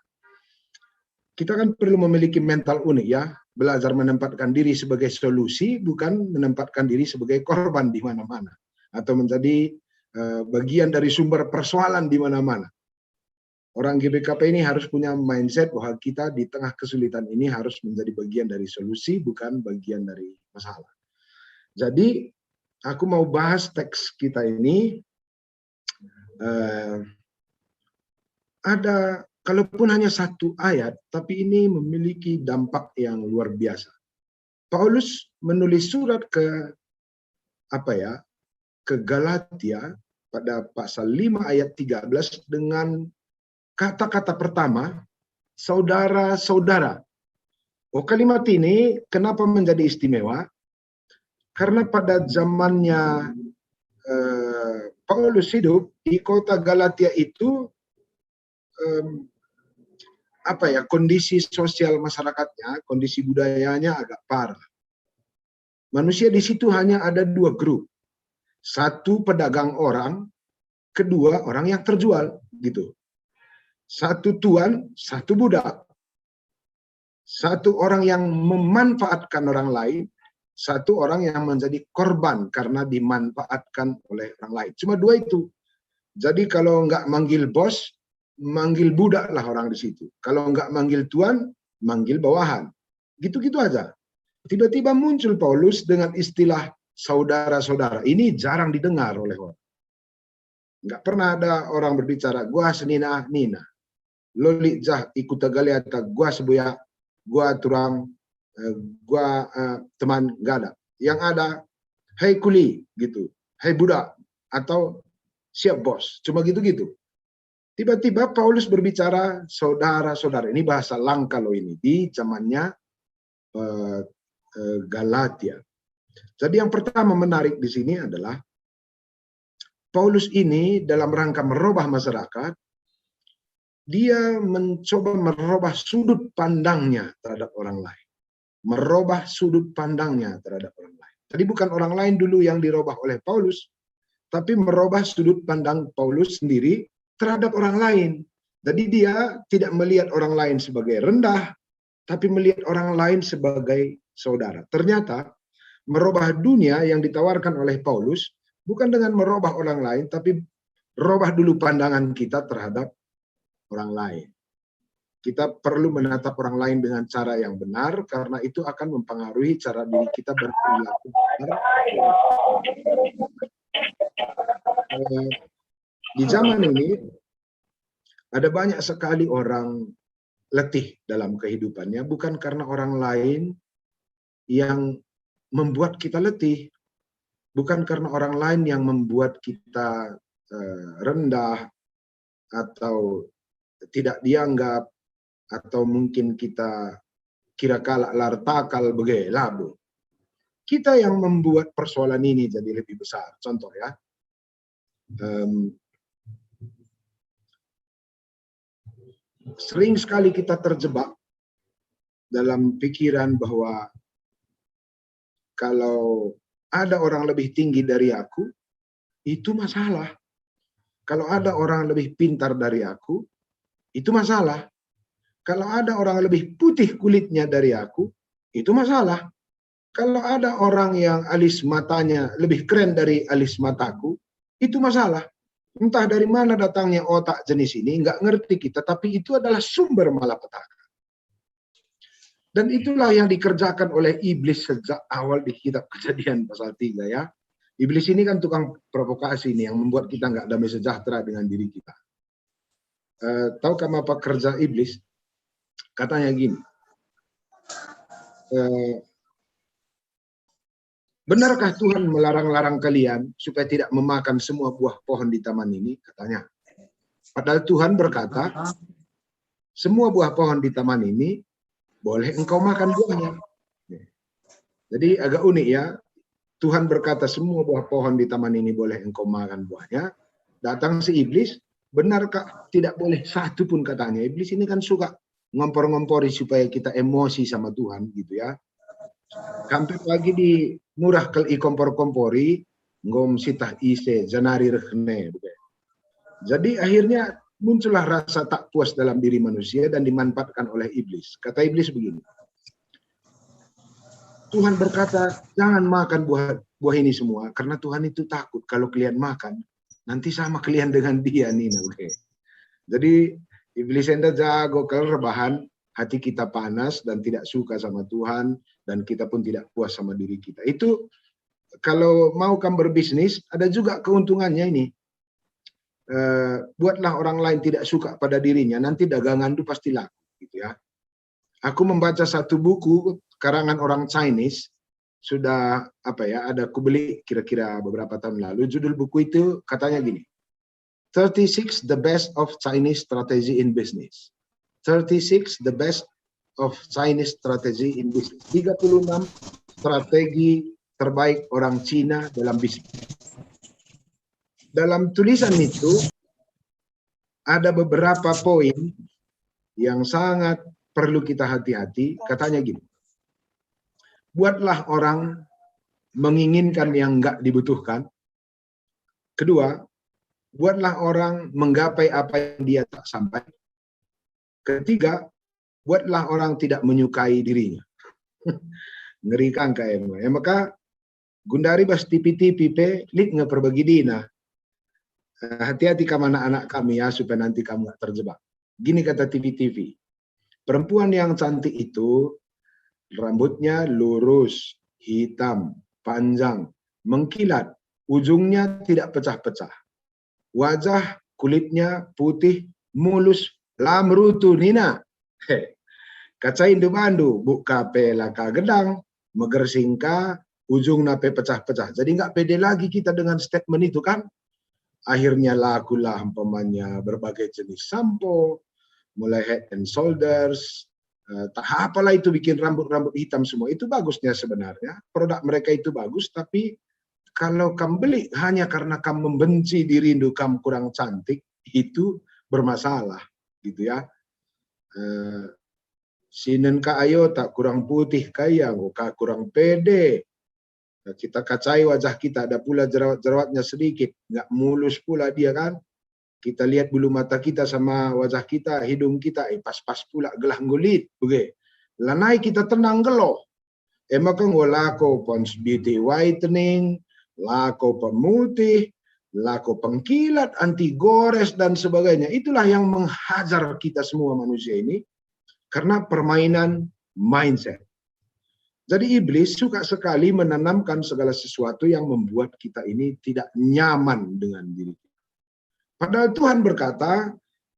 Kita kan perlu memiliki mental unik ya, belajar menempatkan diri sebagai solusi, bukan menempatkan diri sebagai korban di mana-mana, atau menjadi bagian dari sumber persoalan di mana-mana. Orang GBKP ini harus punya mindset bahwa kita di tengah kesulitan ini harus menjadi bagian dari solusi, bukan bagian dari masalah. Jadi, aku mau bahas teks kita ini. Ada, kalaupun hanya satu ayat, tapi ini memiliki dampak yang luar biasa. Paulus menulis surat ke Galatia pada pasal 5 ayat 13 dengan kata-kata pertama, saudara-saudara. Oh, kalimat ini kenapa menjadi istimewa? Karena pada zamannya Paulus hidup di kota Galatia itu kondisi sosial masyarakatnya, kondisi budayanya agak parah. Manusia di situ hanya ada dua grup. Satu pedagang orang, kedua orang yang terjual, gitu. Satu tuan, satu budak. Satu orang yang memanfaatkan orang lain, satu orang yang menjadi korban karena dimanfaatkan oleh orang lain. Cuma dua itu. Jadi kalau nggak manggil bos, manggil budak lah orang di situ. Kalau nggak manggil tuan, manggil bawahan. Gitu-gitu aja. Tiba-tiba muncul Paulus dengan istilah saudara-saudara. Ini jarang didengar oleh orang. Nggak pernah ada orang berbicara, gua senina nina. Loli jah ikut Galiata, gua sebuya, gua turang, gua teman, nggak ada. Yang ada, hei kuli, gitu. Hei budak, atau siap bos. Cuma gitu-gitu. Tiba-tiba Paulus berbicara saudara-saudara. Ini bahasa langka loh ini. Di zamannya Galatia. Jadi yang pertama menarik di sini adalah Paulus ini dalam rangka merubah masyarakat, dia mencoba merubah sudut pandangnya terhadap orang lain. Merubah sudut pandangnya terhadap orang lain. Tadi bukan orang lain dulu yang dirubah oleh Paulus, tapi merubah sudut pandang Paulus sendiri terhadap orang lain. Jadi dia tidak melihat orang lain sebagai rendah, tapi melihat orang lain sebagai saudara. Ternyata merubah dunia yang ditawarkan oleh Paulus bukan dengan merubah orang lain, tapi merubah dulu pandangan kita terhadap orang lain. Kita perlu menatap orang lain dengan cara yang benar, karena itu akan mempengaruhi cara diri kita berperilaku. Di zaman ini, ada banyak sekali orang letih dalam kehidupannya, bukan karena orang lain yang membuat kita letih, bukan karena orang lain yang membuat kita rendah, atau tidak dianggap, atau mungkin kita kira kalak lartakal begelabu. Kita yang membuat persoalan ini jadi lebih besar. Contoh ya, sering sekali kita terjebak dalam pikiran bahwa kalau ada orang lebih tinggi dari aku, itu masalah. Kalau ada orang lebih pintar dari aku, itu masalah. Kalau ada orang lebih putih kulitnya dari aku, itu masalah. Kalau ada orang yang alis matanya lebih keren dari alis mataku, itu masalah. Entah dari mana datangnya otak jenis ini, nggak ngerti kita, tapi itu adalah sumber malapetaka. Dan itulah yang dikerjakan oleh iblis sejak awal di kitab Kejadian pasal 3 ya. Iblis ini kan tukang provokasi nih yang membuat kita nggak damai sejahtera dengan diri kita. Tahu kamu apa kerja iblis? Katanya gini, benarkah Tuhan melarang-larang kalian supaya tidak memakan semua buah pohon di taman ini? Katanya. Padahal Tuhan berkata, semua buah pohon di taman ini boleh engkau makan buahnya. Jadi agak unik ya. Tuhan berkata semua buah pohon di taman ini boleh engkau makan buahnya. Datang si iblis, benarkah tidak boleh satu pun katanya. Iblis ini kan suka ngompor-ngompori supaya kita emosi sama Tuhan gitu ya. Sampai pagi di murah kel i kompor-kompori, ngom sitah ise janari rekhne. Jadi akhirnya muncullah rasa tak puas dalam diri manusia dan dimanfaatkan oleh iblis. Kata iblis begini, Tuhan berkata, jangan makan buah ini semua, karena Tuhan itu takut kalau kalian makan, nanti sama kalian dengan dia nih. Okay. Jadi iblis enda jago kalau rebahan, hati kita panas dan tidak suka sama Tuhan, dan kita pun tidak puas sama diri kita. Itu kalau mau kamu berbisnis, ada juga keuntungannya ini. Buatlah orang lain tidak suka pada dirinya, nanti dagangan itu pasti laku. Gitu ya. Aku membaca satu buku karangan orang Chinese, sudah ada aku beli kira-kira beberapa tahun lalu. Judul buku itu katanya gini, 36 the best of Chinese strategy in business. 36 the best of Chinese strategy in business. 36 strategi terbaik orang Cina dalam bisnis. Dalam tulisan itu ada beberapa poin yang sangat perlu kita hati-hati. Katanya gini, buatlah orang menginginkan yang enggak dibutuhkan. Kedua, buatlah orang menggapai apa yang dia tak sampai. Ketiga, buatlah orang tidak menyukai dirinya. Ngerikan kayak ya, maka Gundari bas tipi-tipi pe lik ngeperbagi dina. Hati-hati kamu anak-anak kami ya, supaya nanti kamu gak terjebak. Gini kata TV-TV, perempuan yang cantik itu rambutnya lurus, hitam, panjang, mengkilat, ujungnya tidak pecah-pecah. Wajah kulitnya putih, mulus, lamrutu nina. Kaca indu bandu, buka pelaka gedang, megersingka, ujung nape pecah-pecah. Jadi nggak pede lagi kita dengan statement itu kan. Akhirnya lakulah umpamanya berbagai jenis sampo, mulai head and shoulders, tak apalah itu bikin rambut-rambut hitam semua. Itu bagusnya sebenarnya. Produk mereka itu bagus, tapi kalau kamu beli hanya karena kamu membenci diri kamu kurang cantik, itu bermasalah, gitu ya. Sinen ka ayo tak kurang putih kaya, kok kurang pede. Kita kacai wajah kita, ada pula jerawat-jerawatnya sedikit, nggak mulus pula dia kan. Kita lihat bulu mata kita sama wajah kita, hidung kita, pas-pas pula gelah ngulit, oke. Lanai kita tenang geloh. Maka ngolako Pond's Beauty Whitening, lako pemutih, lako pengkilat, anti gores dan sebagainya. Itulah yang menghajar kita semua manusia ini karena permainan mindset. Jadi iblis suka sekali menanamkan segala sesuatu yang membuat kita ini tidak nyaman dengan diri kita. Padahal Tuhan berkata,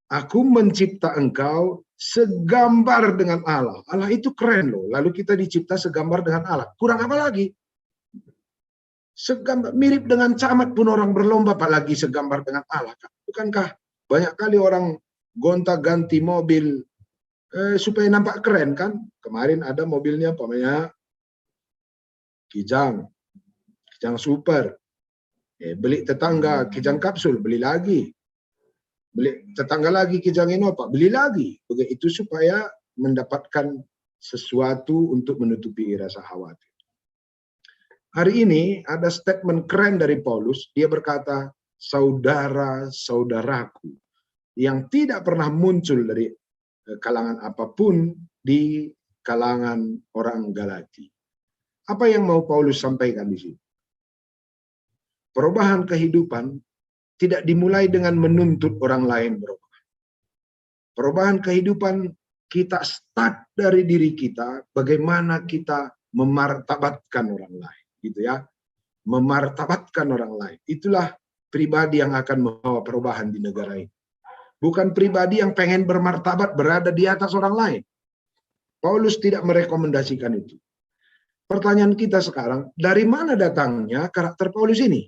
aku mencipta engkau segambar dengan Allah. Allah itu keren loh. Lalu kita dicipta segambar dengan Allah. Kurang apa lagi? Segambar, mirip dengan camat pun orang berlomba, apalagi segambar dengan Allah. Bukankah banyak kali orang gonta-ganti mobil supaya nampak keren kan? Kemarin ada mobilnya umpamanya Kijang super. Beli tetangga Kijang kapsul, beli lagi. Beli tetangga lagi Kijang Innova, beli lagi. Begitu supaya mendapatkan sesuatu untuk menutupi rasa khawatir. Hari ini ada statement keren dari Paulus. Dia berkata, saudara-saudaraku, yang tidak pernah muncul dari kalangan apapun di kalangan orang Galati. Apa yang mau Paulus sampaikan di sini? Perubahan kehidupan tidak dimulai dengan menuntut orang lain berubah. Perubahan kehidupan kita start dari diri kita, bagaimana kita memartabatkan orang lain, gitu ya. Memartabatkan orang lain. Itulah pribadi yang akan membawa perubahan di negara ini. Bukan pribadi yang pengen bermartabat berada di atas orang lain. Paulus tidak merekomendasikan itu. Pertanyaan kita sekarang, dari mana datangnya karakter Paulus ini?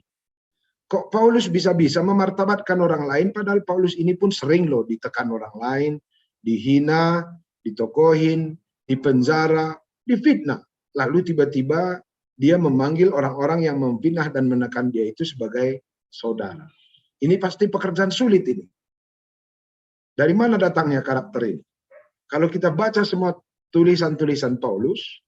Kok Paulus bisa-bisa memartabatkan orang lain, padahal Paulus ini pun sering loh ditekan orang lain, dihina, ditokohin, dipenjara, difitnah. Lalu tiba-tiba dia memanggil orang-orang yang memfitnah dan menekan dia itu sebagai saudara. Ini pasti pekerjaan sulit ini. Dari mana datangnya karakter ini? Kalau kita baca semua tulisan-tulisan Paulus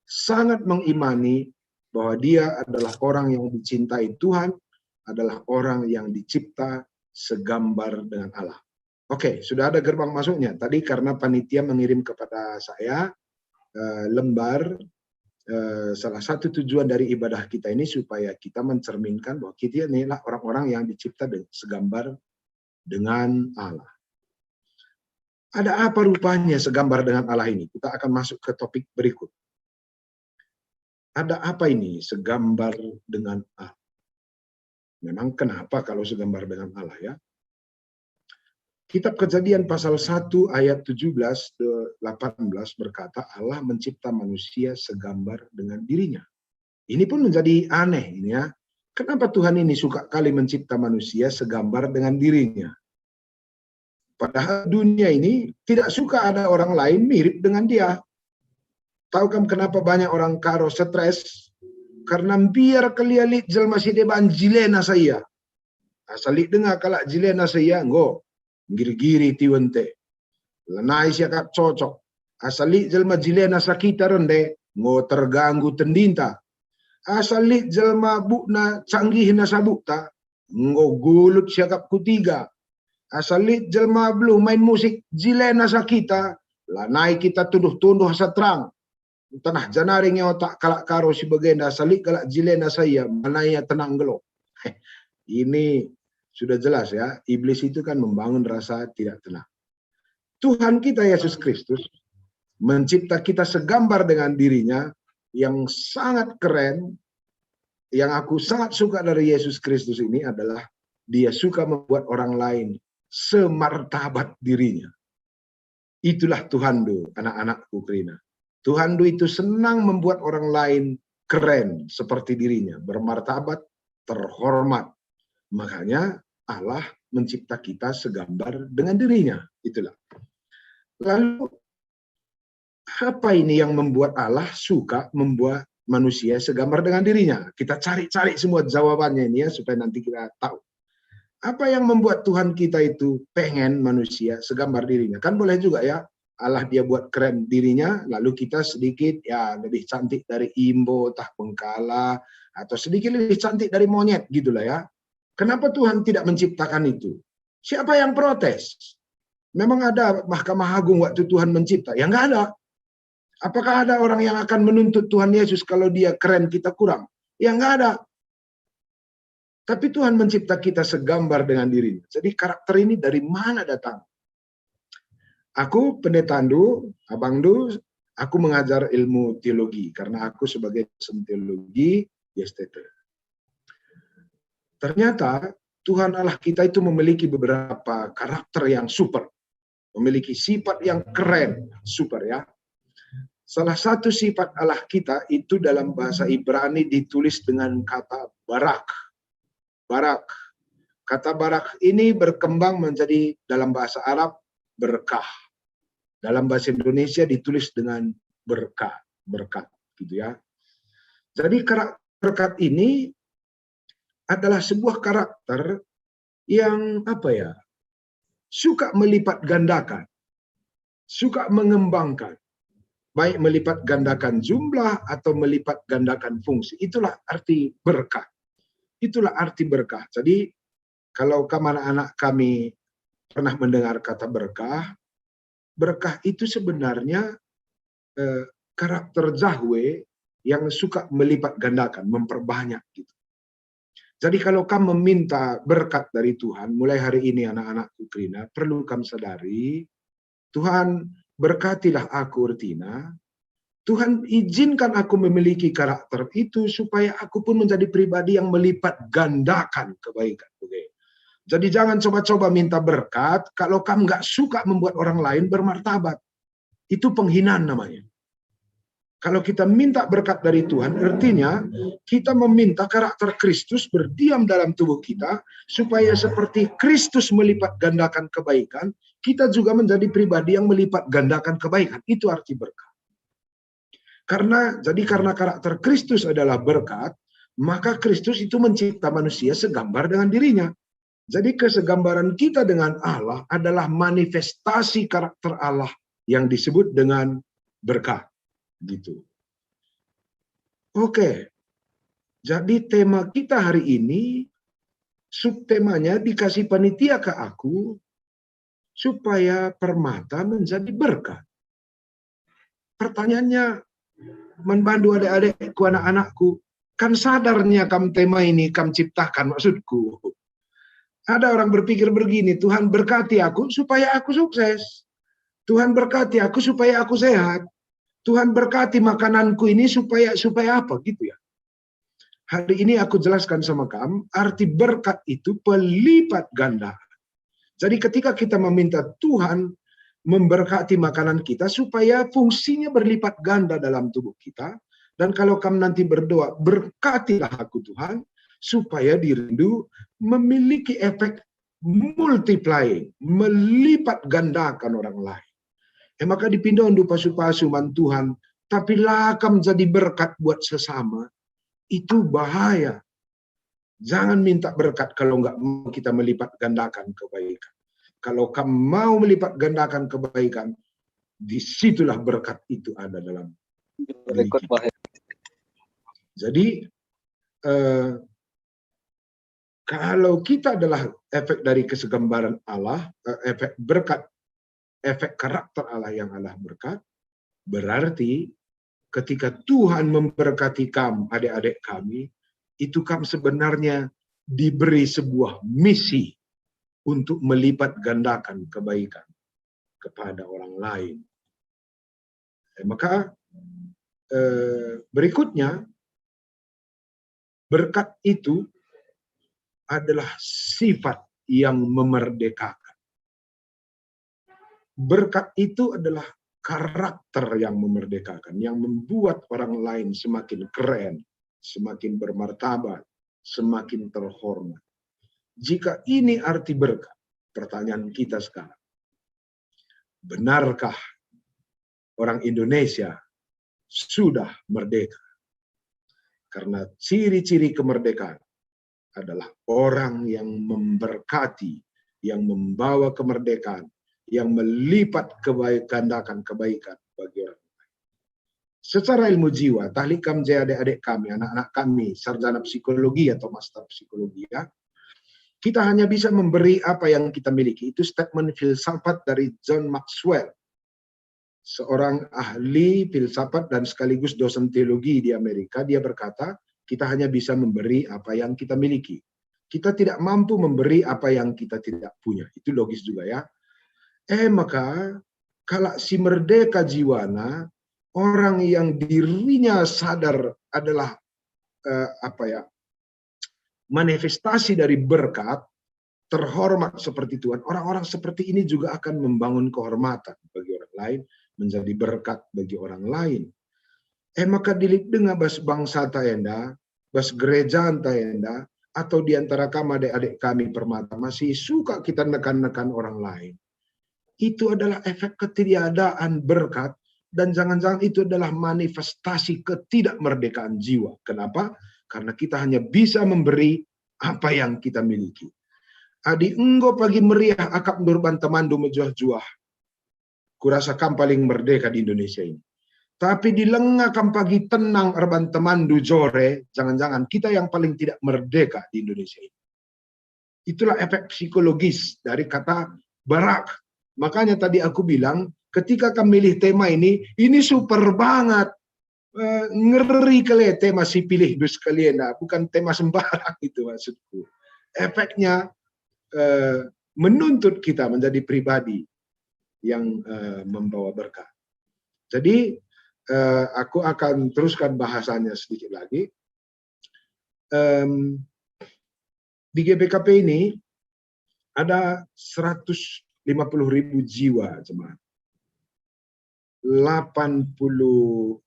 sangat mengimani bahwa dia adalah orang yang dicintai Tuhan, adalah orang yang dicipta segambar dengan Allah. Oke, sudah ada gerbang masuknya. Tadi karena panitia mengirim kepada saya lembar, salah satu tujuan dari ibadah kita ini supaya kita mencerminkan bahwa kita inilah orang-orang yang dicipta segambar dengan Allah. Ada apa rupanya segambar dengan Allah ini? Kita akan masuk ke topik berikut. Ada apa ini segambar dengan Allah? Memang kenapa kalau segambar dengan Allah ya? Kitab Kejadian pasal 1 ayat 17-18 berkata Allah mencipta manusia segambar dengan dirinya. Ini pun menjadi aneh ini ya. Kenapa Tuhan ini suka kali mencipta manusia segambar dengan dirinya? Padahal dunia ini tidak suka ada orang lain mirip dengan dia. Tahu kam kenapa banyak orang karo stres? Karena biar kelialik jelma si deban jilena saya. Asalik dengar kalak jilena saya, ngo. Giri-giri tiwente. Lanai siakap cocok. Asalik jelma jilena sakita rende, ngo terganggu tendinta. Asalik jelma bukna canggih na sabukta, ngo gulut siakap kutiga. Asalik jelma belum main musik jilena sakita, lanai kita tuduh-tuduh satrang. Tanah janaring yang otak kalak karo si bagenda salik kalak jilena saya manaya tenang gelo. Ini sudah jelas ya, iblis itu kan membangun rasa tidak tenang. Tuhan kita Yesus Kristus mencipta kita segambar dengan dirinya yang sangat keren. Yang aku sangat suka dari Yesus Kristus ini adalah dia suka membuat orang lain semartabat dirinya. Itulah Tuhan do, anak-anakku Krina. Tuhan itu senang membuat orang lain keren seperti dirinya, bermartabat, terhormat. Makanya Allah mencipta kita segambar dengan dirinya. Itulah. Lalu, apa ini yang membuat Allah suka membuat manusia segambar dengan dirinya? Kita cari-cari semua jawabannya ini ya, supaya nanti kita tahu. Apa yang membuat Tuhan kita itu pengen manusia segambar dirinya? Kan boleh juga ya, Allah dia buat keren dirinya, lalu kita sedikit ya lebih cantik dari imbo, tah bengkala, atau sedikit lebih cantik dari monyet gitulah ya. Kenapa Tuhan tidak menciptakan itu? Siapa yang protes? Memang ada Mahkamah Agung waktu Tuhan mencipta? Ya nggak ada. Apakah ada orang yang akan menuntut Tuhan Yesus kalau dia keren kita kurang? Ya nggak ada. Tapi Tuhan mencipta kita segambar dengan dirinya. Jadi karakter ini dari mana datang? Aku pendeta Andu, Abang Du, aku mengajar ilmu teologi karena aku sebagai dosen teologi di STT. Ternyata Tuhan Allah kita itu memiliki beberapa karakter yang super, memiliki sifat yang keren, super ya. Salah satu sifat Allah kita itu dalam bahasa Ibrani ditulis dengan kata barak. Barak. Kata barak ini berkembang menjadi dalam bahasa Arab berkah. Dalam bahasa Indonesia ditulis dengan berkah, berkat gitu ya. Jadi karakter berkat ini adalah sebuah karakter yang apa ya? Suka melipat gandakan. Suka mengembangkan. Baik melipat gandakan jumlah atau melipat gandakan fungsi. Itulah arti berkah. Itulah arti berkah. Jadi kalau anak-anak kami pernah mendengar kata berkah, berkah itu sebenarnya karakter Yahweh yang suka melipat gandakan, memperbanyak gitu. Jadi kalau kamu meminta berkat dari Tuhan, mulai hari ini anak-anakku Krina, perlu kamu sadari, Tuhan berkatilah aku Ertina, Tuhan izinkan aku memiliki karakter itu supaya aku pun menjadi pribadi yang melipat gandakan kebaikan. Jadi jangan coba-coba minta berkat kalau kamu nggak suka membuat orang lain bermartabat. Itu penghinaan namanya. Kalau kita minta berkat dari Tuhan, artinya kita meminta karakter Kristus berdiam dalam tubuh kita, supaya seperti Kristus melipat gandakan kebaikan, kita juga menjadi pribadi yang melipat gandakan kebaikan. Itu arti berkat. Karena karakter Kristus adalah berkat, maka Kristus itu mencipta manusia segambar dengan dirinya. Jadi kesegambaran kita dengan Allah adalah manifestasi karakter Allah yang disebut dengan berkat. Gitu. Oke. Jadi tema kita hari ini, subtemanya dikasih panitia ke aku, supaya permata menjadi berkat. Pertanyaannya, membantu adik-adikku, anak-anakku, kan sadarnya kam tema ini kam ciptakan maksudku. Ada orang berpikir begini, Tuhan berkati aku supaya aku sukses. Tuhan berkati aku supaya aku sehat. Tuhan berkati makananku ini supaya apa gitu ya. Hari ini aku jelaskan sama kamu, arti berkat itu pelipat ganda. Jadi ketika kita meminta Tuhan memberkati makanan kita supaya fungsinya berlipat ganda dalam tubuh kita. Dan kalau kamu nanti berdoa, berkatilah aku Tuhan, supaya dirindu memiliki efek multiplying, melipat gandakan orang lain. Maka dipindah untuk pasu-pasu Tuhan tapi lakam jadi berkat buat sesama, itu bahaya. Jangan minta berkat kalau nggak mau kita melipat gandakan kebaikan. Kalau kamu mau melipat gandakan kebaikan, disitulah berkat itu ada dalam diri kita. Jadi, kalau kita adalah efek dari kesegambaran Allah, efek berkat, efek karakter Allah yang Allah berkat, berarti ketika Tuhan memberkati kamu, adik-adik kami, itu kamu sebenarnya diberi sebuah misi untuk melipat gandakan kebaikan kepada orang lain. Maka berikutnya, berkat itu adalah sifat yang memerdekakan. Berkat itu adalah karakter yang memerdekakan, yang membuat orang lain semakin keren, semakin bermartabat, semakin terhormat. Jika ini arti berkat, pertanyaan kita sekarang, benarkah orang Indonesia sudah merdeka? Karena ciri-ciri kemerdekaan adalah orang yang memberkati, yang membawa kemerdekaan, yang melipat gandakan kebaikan bagi orang lain. Secara ilmu jiwa, tahlikam jaya adik-adik kami, anak-anak kami, sarjana psikologi atau master psikologi, ya, kita hanya bisa memberi apa yang kita miliki. Itu statement filsafat dari John Maxwell, seorang ahli filsafat dan sekaligus dosen teologi di Amerika. Dia berkata, kita hanya bisa memberi apa yang kita miliki. Kita tidak mampu memberi apa yang kita tidak punya. Itu logis juga, ya. Maka kalau si merdeka jiwana, orang yang dirinya sadar adalah manifestasi dari berkat, terhormat seperti Tuhan, orang-orang seperti ini juga akan membangun kehormatan bagi orang lain, menjadi berkat bagi orang lain. Maka dilik dengan bas bangsa taenda, bas gereja taenda, atau diantara kami adik-adik kami permata masih suka kita nekan-nekan orang lain. Itu adalah efek ketiadaan berkat, dan jangan-jangan itu adalah manifestasi ketidakmerdekaan jiwa. Kenapa? Karena kita hanya bisa memberi apa yang kita miliki. Adi enggo pagi meriah akap nurban temandu mejuah-juah. Kurasa kam paling merdeka di Indonesia ini. Tapi di lengah kam pagi tenang erban temandu jore, jangan-jangan kita yang paling tidak merdeka di Indonesia ini. Itulah efek psikologis dari kata barak. Makanya tadi aku bilang, ketika kami milih tema ini super banget. Ngeri kali tema si pilih dus kalian, bukan tema sembarang itu maksudku. Efeknya menuntut kita menjadi pribadi yang membawa berkah. Jadi aku akan teruskan bahasanya sedikit lagi. Di GBKP ini ada 150.000 jiwa jemaat. 86.000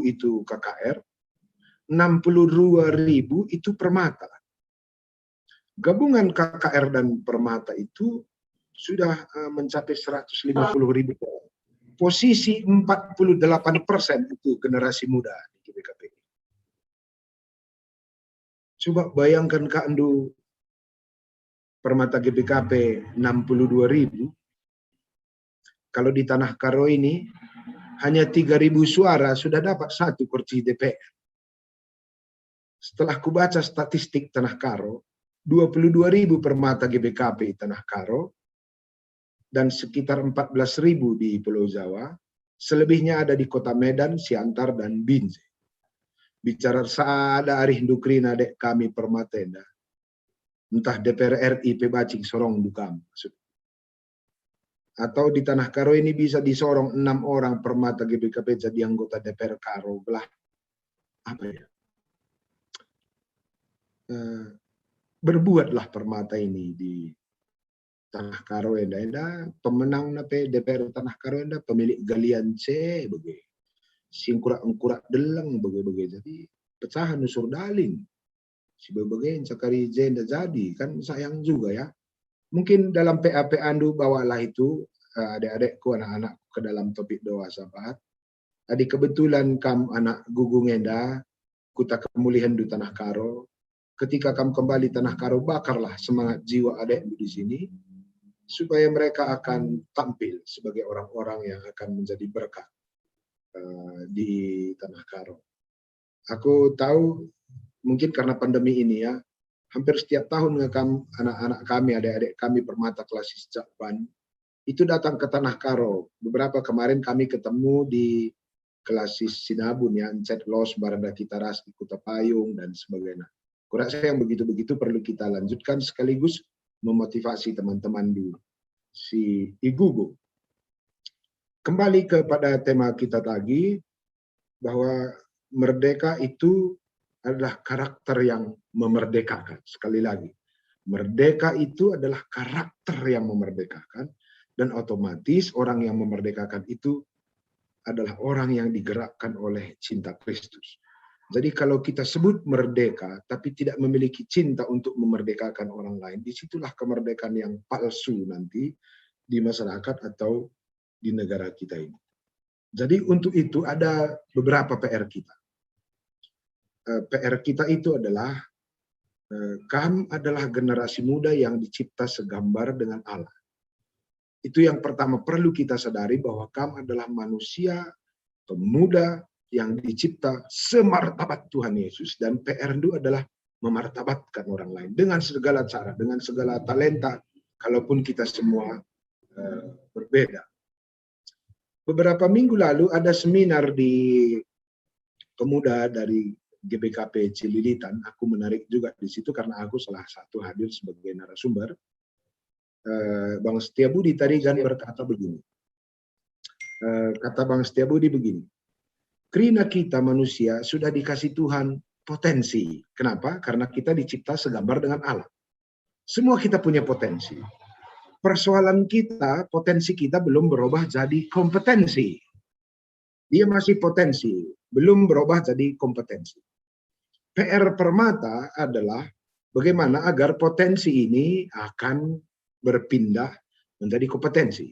itu KKR, 62.000 itu Permata. Gabungan KKR dan Permata itu sudah mencapai 150.000. Posisi 48% itu generasi muda di GBKP. Coba bayangkan Kak Andu, Permata GBKP 62.000. Kalau di Tanah Karo ini hanya 3.000 suara sudah dapat 1 kursi DPR. Setelah ku baca statistik Tanah Karo, 22.000 Permata GBKP Tanah Karo dan sekitar 14.000 di Pulau Jawa. Selebihnya ada di Kota Medan, Siantar dan Binjai. Bicara saada arih dukrina dek kami Permatenda. Entah DPR RI pebacing sorong dukam maksud. Atau di Tanah Karo ini bisa disorong 6 orang Permata GBKP jadi anggota DPR Karo belah. Apa ya? Berbuatlah Permata ini di Tanah Karo enda pemenang nape DPR Tanah Karo enda pemilik galian C bagi singkurak-engkurak deleng bagi jadi pecahan usur daling si bagi cakari J enda jadi kan sayang juga ya. Mungkin dalam PAP Andu bawalah itu adik-adikku, anak-anakku ke dalam topik doa sahabat. Adi kebetulan kam anak gugung enda, kuta kemulihan di Tanah Karo. Ketika kamu kembali Tanah Karo, bakarlah semangat jiwa adikmu di sini, supaya mereka akan tampil sebagai orang-orang yang akan menjadi berkat di Tanah Karo. Aku tahu mungkin karena pandemi ini ya, hampir setiap tahun anak-anak kami, adik-adik kami Permata Klasis Jakban, itu datang ke Tanah Karo. Beberapa kemarin kami ketemu di Klasis Sinabun ya, Encet Los, Baranda Kitaras, Kuta Payung, dan sebagainya. Kurasa yang begitu-begitu perlu kita lanjutkan sekaligus memotivasi teman-teman di si Igugu. Kembali kepada tema kita tadi, bahwa merdeka itu adalah karakter yang memerdekakan. Sekali lagi, merdeka itu adalah karakter yang memerdekakan, dan otomatis orang yang memerdekakan itu adalah orang yang digerakkan oleh cinta Kristus. Jadi kalau kita sebut merdeka, tapi tidak memiliki cinta untuk memerdekakan orang lain, disitulah kemerdekaan yang palsu nanti di masyarakat atau di negara kita ini. Jadi untuk itu ada beberapa PR kita. PR kita itu adalah, kamu adalah generasi muda yang dicipta segambar dengan Allah. Itu yang pertama perlu kita sadari, bahwa kamu adalah manusia, pemuda yang dicipta semartabat Tuhan Yesus. Dan PR itu adalah memartabatkan orang lain dengan segala cara, dengan segala talenta, kalaupun kita semua berbeda. Beberapa minggu lalu ada seminar di pemuda dari GBKP Cililitan. Aku menarik juga di situ karena aku salah satu hadir sebagai narasumber. Bang Setiabudi tadi kan berkata begini. Kata Bang Setiabudi begini. Karena kita manusia sudah dikasih Tuhan potensi. Kenapa? Karena kita dicipta segambar dengan Allah. Semua kita punya potensi. Persoalan kita, potensi kita belum berubah jadi kompetensi. Dia masih potensi, belum berubah jadi kompetensi. PR Permata adalah bagaimana agar potensi ini akan berpindah menjadi kompetensi.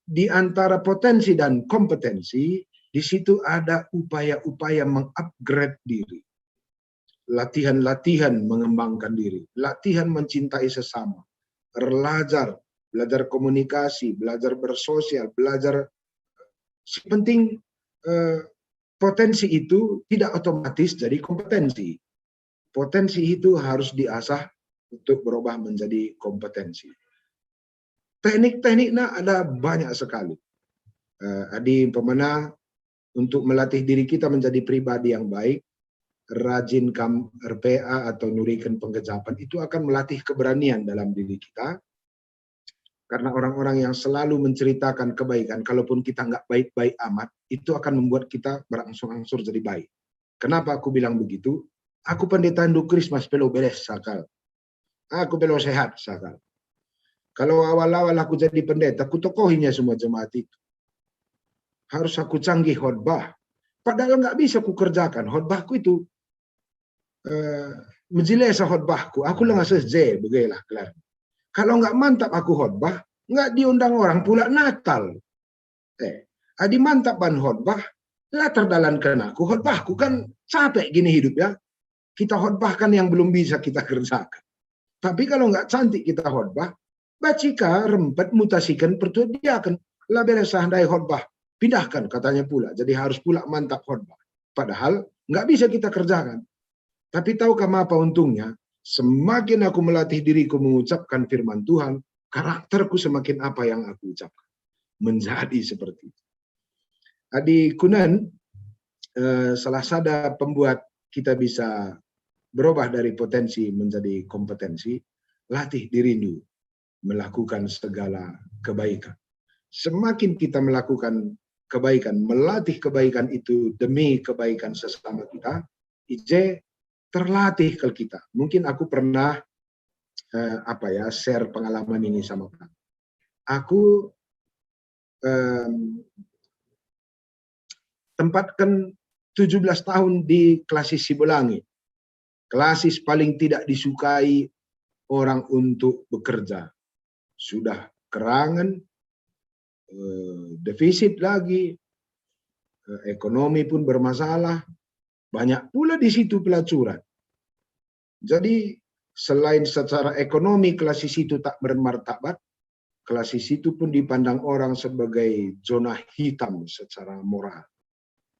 Di antara potensi dan kompetensi, di situ ada upaya-upaya mengupgrade diri. Latihan-latihan mengembangkan diri, latihan mencintai sesama, belajar komunikasi, belajar bersosial, belajar. Penting potensi itu tidak otomatis jadi kompetensi. Potensi itu harus diasah untuk berubah menjadi kompetensi. Teknik-tekniknya ada banyak sekali. Adi pemenang untuk melatih diri kita menjadi pribadi yang baik, rajin RPA atau nurikan penggejapan, itu akan melatih keberanian dalam diri kita. Karena orang-orang yang selalu menceritakan kebaikan, kalaupun kita nggak baik-baik amat, itu akan membuat kita berangsur-angsur jadi baik. Kenapa aku bilang begitu? Aku pendeta Hindu Krismas pelo beres sakal. Aku pelo sehat sakal. Kalau awal-awal aku jadi pendeta, aku tokohinya semua jemaat itu. Harus aku canggih khotbah. Padahal nggak bisa aku kerjakan. Khotbahku itu menjelesa khotbahku. Aku lah nggak seze, begitulah kelar. Kalau nggak mantap aku khotbah, nggak diundang orang pula Natal. Adi mantap ban khotbah, lah terdalankan aku. Khotbahku kan capek gini hidup ya. Kita khotbahkan yang belum bisa kita kerjakan. Tapi kalau nggak cantik kita khotbah, bacika rempet mutasikan pertudiakan. Lah beres sandai khotbah, pindahkan katanya pula. Jadi harus pula mantap khotbah. Padahal nggak bisa kita kerjakan. Tapi tahukah apa untungnya? Semakin aku melatih diriku mengucapkan firman Tuhan, karakterku semakin apa yang aku ucapkan. Menjadi seperti itu. Adi Kunan, salah satu pembuat kita bisa berubah dari potensi menjadi kompetensi, latih dirimu melakukan segala kebaikan. Semakin kita melakukan kebaikan, melatih kebaikan itu demi kebaikan sesama kita, terlatih ke kita. Mungkin aku pernah share pengalaman ini sama kamu. Aku tempatkan 17 tahun di Klasis Sibolangi. Klasis paling tidak disukai orang untuk bekerja. Sudah kerangan, defisit lagi, ekonomi pun bermasalah, banyak pula di situ pelacuran. Jadi selain secara ekonomi klasis itu tak bermartabat, klasis itu pun dipandang orang sebagai zona hitam secara moral.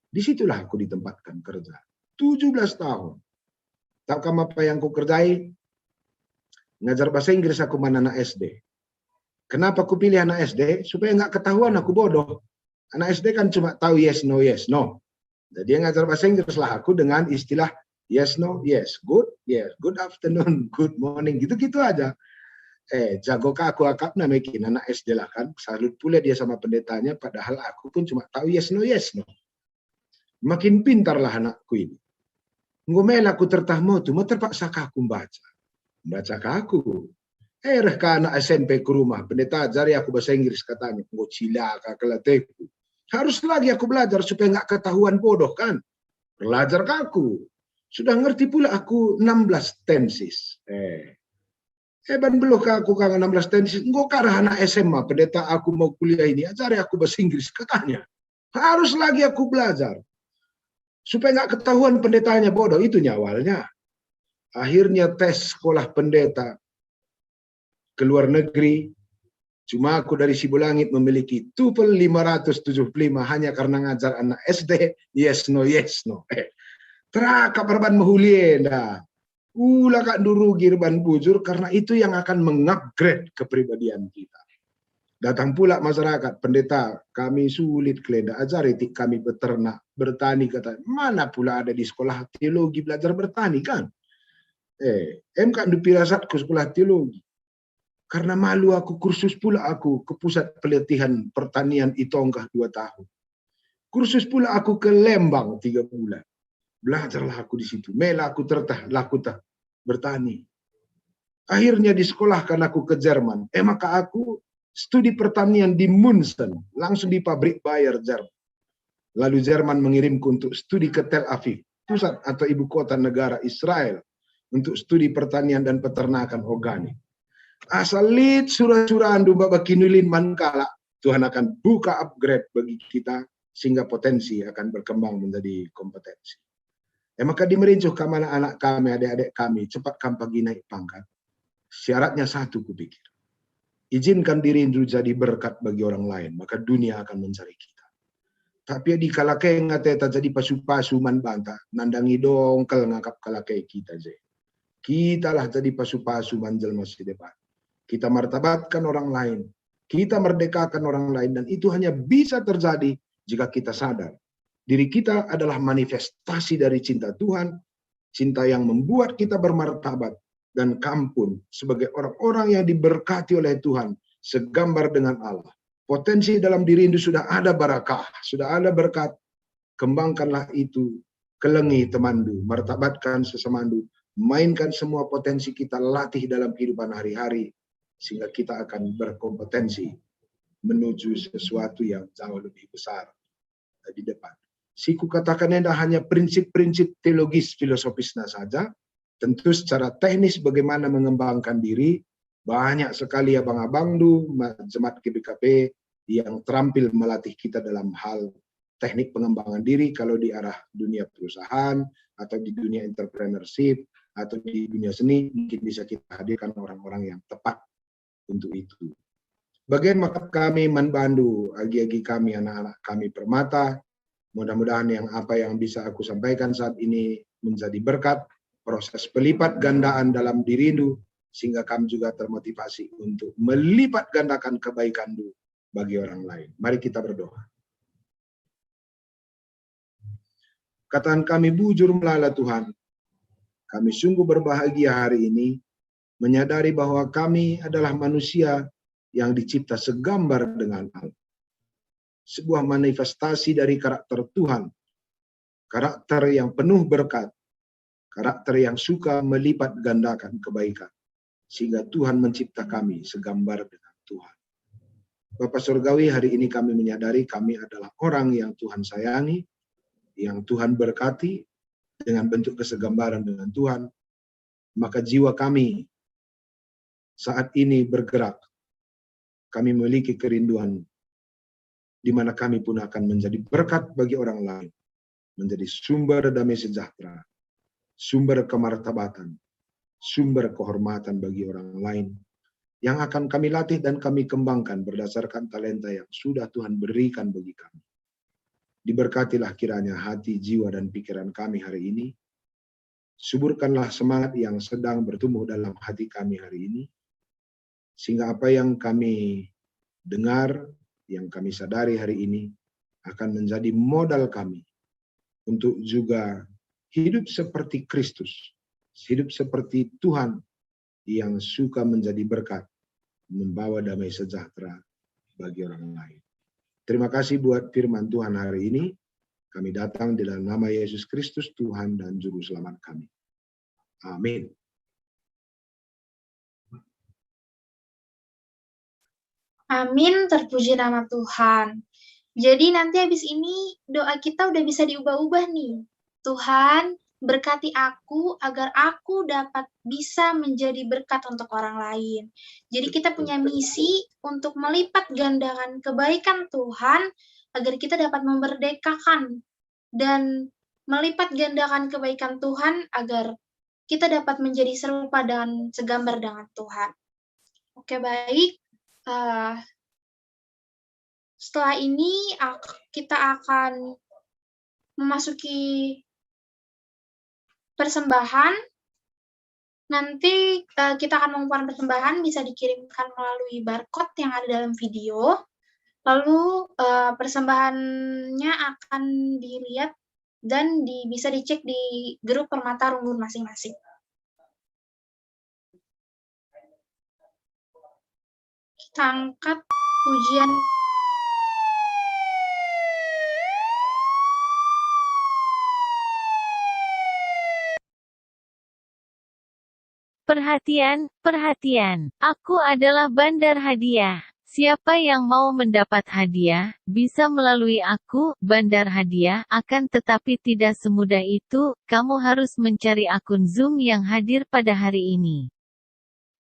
Disitulah aku ditempatkan kerja. 17 tahun. Tahu apa yang aku kerjai? Ngajar bahasa Inggris aku anak SD. Kenapa aku pilih anak SD? Supaya nggak ketahuan aku bodoh. Anak SD kan cuma tahu yes, no, yes, no. Jadi ngajar bahasa Inggris lah aku dengan istilah yes, no, yes, good afternoon, good morning, gitu-gitu aja. Jago aku akap namakin anak SD lah kan. Salut pula dia sama pendetanya, padahal aku pun cuma tahu yes, no, yes, no. Makin pintarlah anakku ini. Ngomel aku tertahmo tu, mau terpaksa aku baca. Baca aku. Reka anak SMP ke rumah, pendeta ajari aku bahasa Inggris katanya. Ngocila kelateku. Harus lagi aku belajar supaya nggak ketahuan bodoh kan. Belajar ke aku. Sudah ngerti pula aku 16 tenses. Ban belum aku kangen 16 tenses. Nggak karena anak SMA, pendeta aku mau kuliah ini, ajari aku bahasa Inggris katanya. Harus lagi aku belajar. Supaya nggak ketahuan pendetanya bodoh, itu awalnya. Akhirnya tes sekolah pendeta ke luar negeri. Cuma aku dari Sibulangit memiliki TOEFL 575 hanya karena ngajar anak SD. Yes, no, yes, no. Terakap berban mahulien dah. Ulah kak durugi reban bujur karena itu yang akan mengupgrade kepribadian kita. Datang pula masyarakat, pendeta, kami sulit keleda ajari kami beternak, bertani, kata, mana pula ada di sekolah teologi belajar bertani kan? Kan dipirasat ke sekolah teologi. Karena malu aku kursus pula aku ke pusat pelatihan pertanian Itonggah 2 tahun. Kursus pula aku ke Lembang 3 bulan. Belajarlah aku di situ. Mela aku laku bertani. Akhirnya disekolahkan aku ke Jerman. Maka aku studi pertanian di Munchen, langsung di pabrik Bayer Jerman. Lalu Jerman mengirimku untuk studi ke Tel Aviv, pusat atau ibu kota negara Israel, untuk studi pertanian dan peternakan organik. Asalit surah-surahan domba bakinulin mankala, Tuhan akan buka upgrade bagi kita sehingga potensi akan berkembang menjadi kompetensi. Maka dimerincuh kemana anak kami, adik-adik kami, cepat kami pagi naik pangkat. Syaratnya satu kupikir. Izinkan diri itu jadi berkat bagi orang lain, maka dunia akan mencari kita. Tapi di kalake ngateta jadi pasu-pasu man banta, nandangi dongkel ngakap kalake kita je. Kita lah jadi pasu-pasu manjel masih depan. Kita martabatkan orang lain, kita merdekakan orang lain, dan itu hanya bisa terjadi jika kita sadar. Diri kita adalah manifestasi dari cinta Tuhan, cinta yang membuat kita bermartabat, dan kampun sebagai orang-orang yang diberkati oleh Tuhan, segambar dengan Allah. Potensi dalam diri itu sudah ada barakah, sudah ada berkat. Kembangkanlah itu, kelengi temandu, martabatkan sesemandu, mainkan semua potensi kita, latih dalam kehidupan hari-hari, sehingga kita akan berkompetensi menuju sesuatu yang jauh lebih besar di depan. Siku katakannya tidak hanya prinsip-prinsip teologis filosofisnya saja, tentu secara teknis bagaimana mengembangkan diri, banyak sekali abang-abang jemaat GBKP yang terampil melatih kita dalam hal teknik pengembangan diri, kalau di arah dunia perusahaan, atau di dunia entrepreneurship, atau di dunia seni, mungkin bisa kita hadirkan orang-orang yang tepat untuk itu. Bagaimana kami membantu agi-agi kami, anak-anak kami permata, mudah-mudahan apa yang bisa aku sampaikan saat ini menjadi berkat, proses pelipat gandaan dalam dirimu, sehingga kami juga termotivasi untuk melipat gandakan kebaikanmu bagi orang lain. Mari kita berdoa. Katakan kami bujur melala Tuhan, kami sungguh berbahagia hari ini, menyadari bahwa kami adalah manusia yang dicipta segambar dengan Allah. Sebuah manifestasi dari karakter Tuhan, karakter yang penuh berkat, karakter yang suka melipat gandakan kebaikan. Sehingga Tuhan mencipta kami segambar dengan Tuhan. Bapak Surgawi, hari ini kami menyadari kami adalah orang yang Tuhan sayangi, yang Tuhan berkati dengan bentuk kesegambaran dengan Tuhan. Maka jiwa kami saat ini bergerak. Kami memiliki kerinduan di mana kami pun akan menjadi berkat bagi orang lain, menjadi sumber damai sejahtera, sumber kemartabatan, sumber kehormatan bagi orang lain, yang akan kami latih dan kami kembangkan berdasarkan talenta yang sudah Tuhan berikan bagi kami. Diberkatilah kiranya hati, jiwa, dan pikiran kami hari ini. Suburkanlah semangat yang sedang bertumbuh dalam hati kami hari ini, sehingga apa yang kami dengar, yang kami sadari hari ini, akan menjadi modal kami untuk juga hidup seperti Kristus, hidup seperti Tuhan yang suka menjadi berkat, membawa damai sejahtera bagi orang lain. Terima kasih buat firman Tuhan hari ini. Kami datang di dalam nama Yesus Kristus, Tuhan dan Juru Selamat kami. Amin. Amin, terpuji nama Tuhan. Jadi nanti habis ini doa kita udah bisa diubah-ubah nih. Tuhan, berkati aku agar aku dapat bisa menjadi berkat untuk orang lain. Jadi kita punya misi untuk melipat gandakan kebaikan Tuhan agar kita dapat memerdekakan dan melipat gandakan kebaikan Tuhan agar kita dapat menjadi serupa dan segambar dengan Tuhan. Oke, baik. Setelah ini kita akan memasuki persembahan. Nanti kita akan mengumpulkan persembahan, bisa dikirimkan melalui barcode yang ada dalam video. Lalu persembahannya akan dilihat dan bisa dicek di grup Permata Runggun masing-masing. Kita angkat pujian. Perhatian, perhatian. Aku adalah bandar hadiah. Siapa yang mau mendapat hadiah, bisa melalui aku, bandar hadiah, akan tetapi tidak semudah itu, kamu harus mencari akun Zoom yang hadir pada hari ini.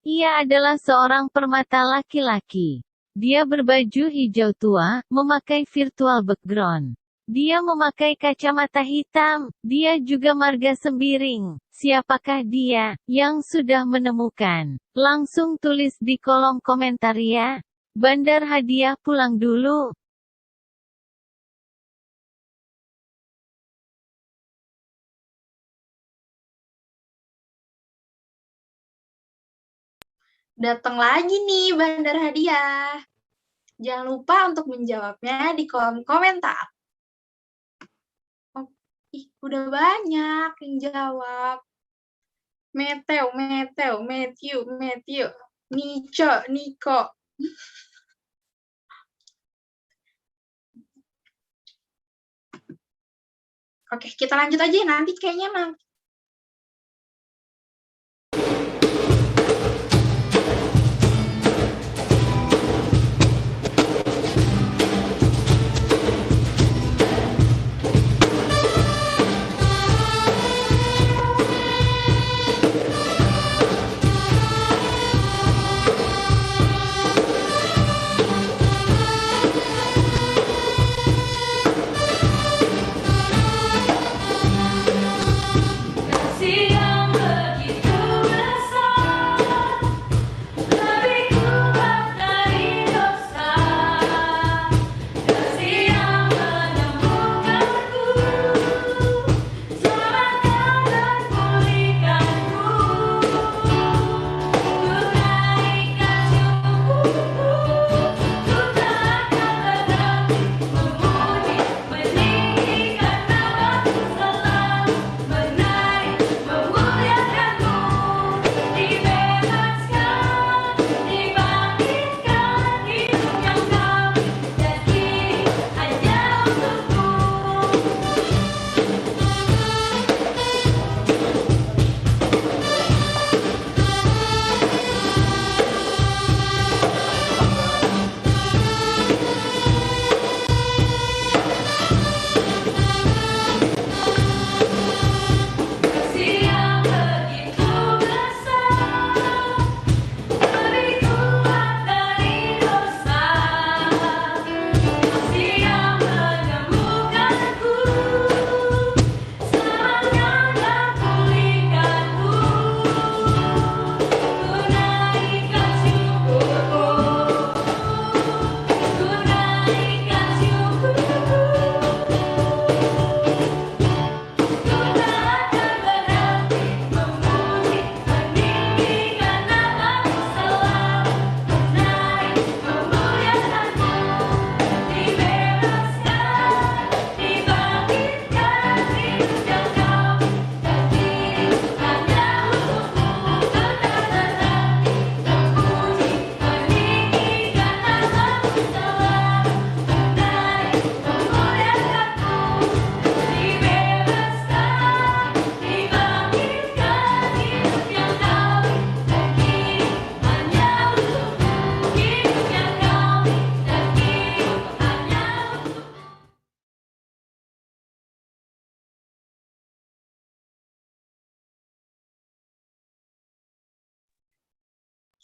Ia adalah seorang permata laki-laki. Dia berbaju hijau tua, memakai virtual background. Dia memakai kacamata hitam, dia juga marga sembiring. Siapakah dia, yang sudah menemukan? Langsung tulis di kolom komentar ya. Bandar hadiah pulang dulu. Datang lagi nih bandar hadiah. Jangan lupa untuk menjawabnya di kolom komentar. Udah banyak yang jawab. Meteo, Matthew, Niko. Oke, kita lanjut aja. Nanti kayaknya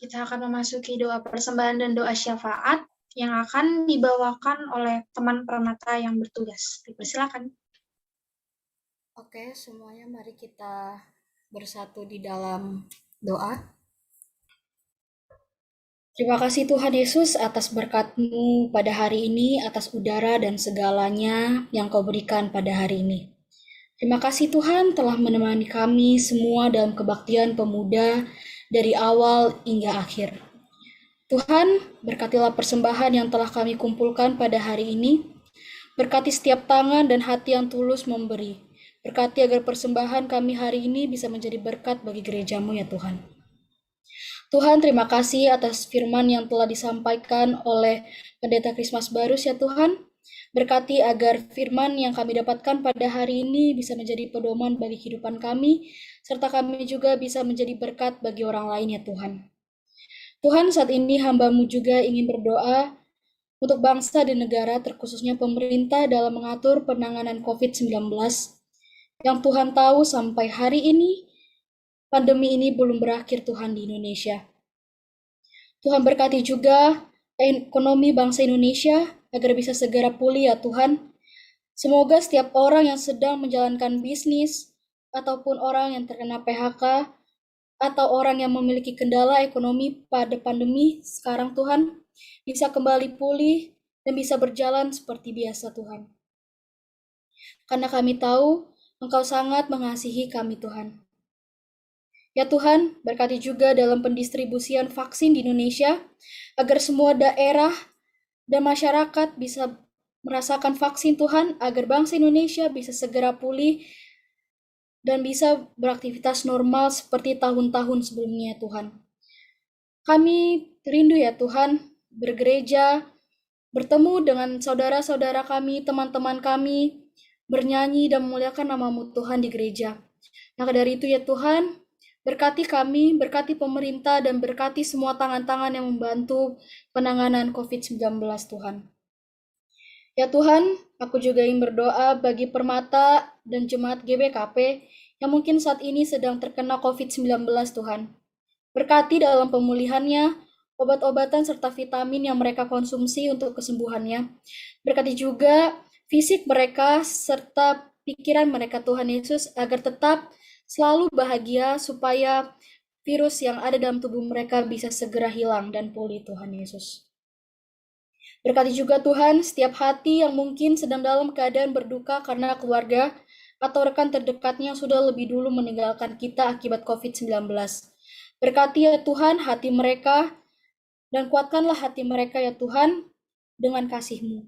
Kita akan memasuki doa persembahan dan doa syafaat yang akan dibawakan oleh teman permata yang bertugas. Dipersilakan. Oke, semuanya mari kita bersatu di dalam doa. Terima kasih Tuhan Yesus atas berkat-Mu pada hari ini, atas udara dan segalanya yang Kau berikan pada hari ini. Terima kasih Tuhan telah menemani kami semua dalam kebaktian pemuda dari awal hingga akhir. Tuhan, berkatilah persembahan yang telah kami kumpulkan pada hari ini. Berkati setiap tangan dan hati yang tulus memberi. Berkati agar persembahan kami hari ini bisa menjadi berkat bagi gereja-Mu ya Tuhan. Tuhan, terima kasih atas firman yang telah disampaikan oleh Pendeta Christmas Barus ya Tuhan. Berkati agar firman yang kami dapatkan pada hari ini bisa menjadi pedoman bagi kehidupan kami, serta kami juga bisa menjadi berkat bagi orang lain ya Tuhan. Tuhan, saat ini hamba-Mu juga ingin berdoa untuk bangsa dan negara, terkhususnya pemerintah dalam mengatur penanganan COVID-19, yang Tuhan tahu sampai hari ini, pandemi ini belum berakhir Tuhan di Indonesia. Tuhan berkati juga ekonomi bangsa Indonesia, agar bisa segera pulih ya Tuhan. Semoga setiap orang yang sedang menjalankan bisnis, ataupun orang yang terkena PHK, atau orang yang memiliki kendala ekonomi pada pandemi sekarang Tuhan, bisa kembali pulih dan bisa berjalan seperti biasa Tuhan. Karena kami tahu Engkau sangat mengasihi kami Tuhan. Ya Tuhan, berkati juga dalam pendistribusian vaksin di Indonesia, agar semua daerah dan masyarakat bisa merasakan vaksin Tuhan, agar bangsa Indonesia bisa segera pulih dan bisa beraktivitas normal seperti tahun-tahun sebelumnya Tuhan. Kami rindu ya Tuhan, bergereja, bertemu dengan saudara-saudara kami, teman-teman kami, bernyanyi dan memuliakan nama-Mu Tuhan di gereja. Maka dari itu ya Tuhan, berkati kami, berkati pemerintah, dan berkati semua tangan-tangan yang membantu penanganan COVID-19 Tuhan. Ya Tuhan, aku juga ingin berdoa bagi Permata dan Jemaat GBKP yang mungkin saat ini sedang terkena COVID-19 Tuhan. Berkati dalam pemulihannya, obat-obatan serta vitamin yang mereka konsumsi untuk kesembuhannya. Berkati juga fisik mereka serta pikiran mereka Tuhan Yesus agar tetap selalu bahagia supaya virus yang ada dalam tubuh mereka bisa segera hilang dan pulih Tuhan Yesus. Berkati juga Tuhan setiap hati yang mungkin sedang dalam keadaan berduka karena keluarga atau rekan terdekatnya yang sudah lebih dulu meninggalkan kita akibat COVID-19. Berkati ya Tuhan hati mereka dan kuatkanlah hati mereka ya Tuhan dengan kasih-Mu.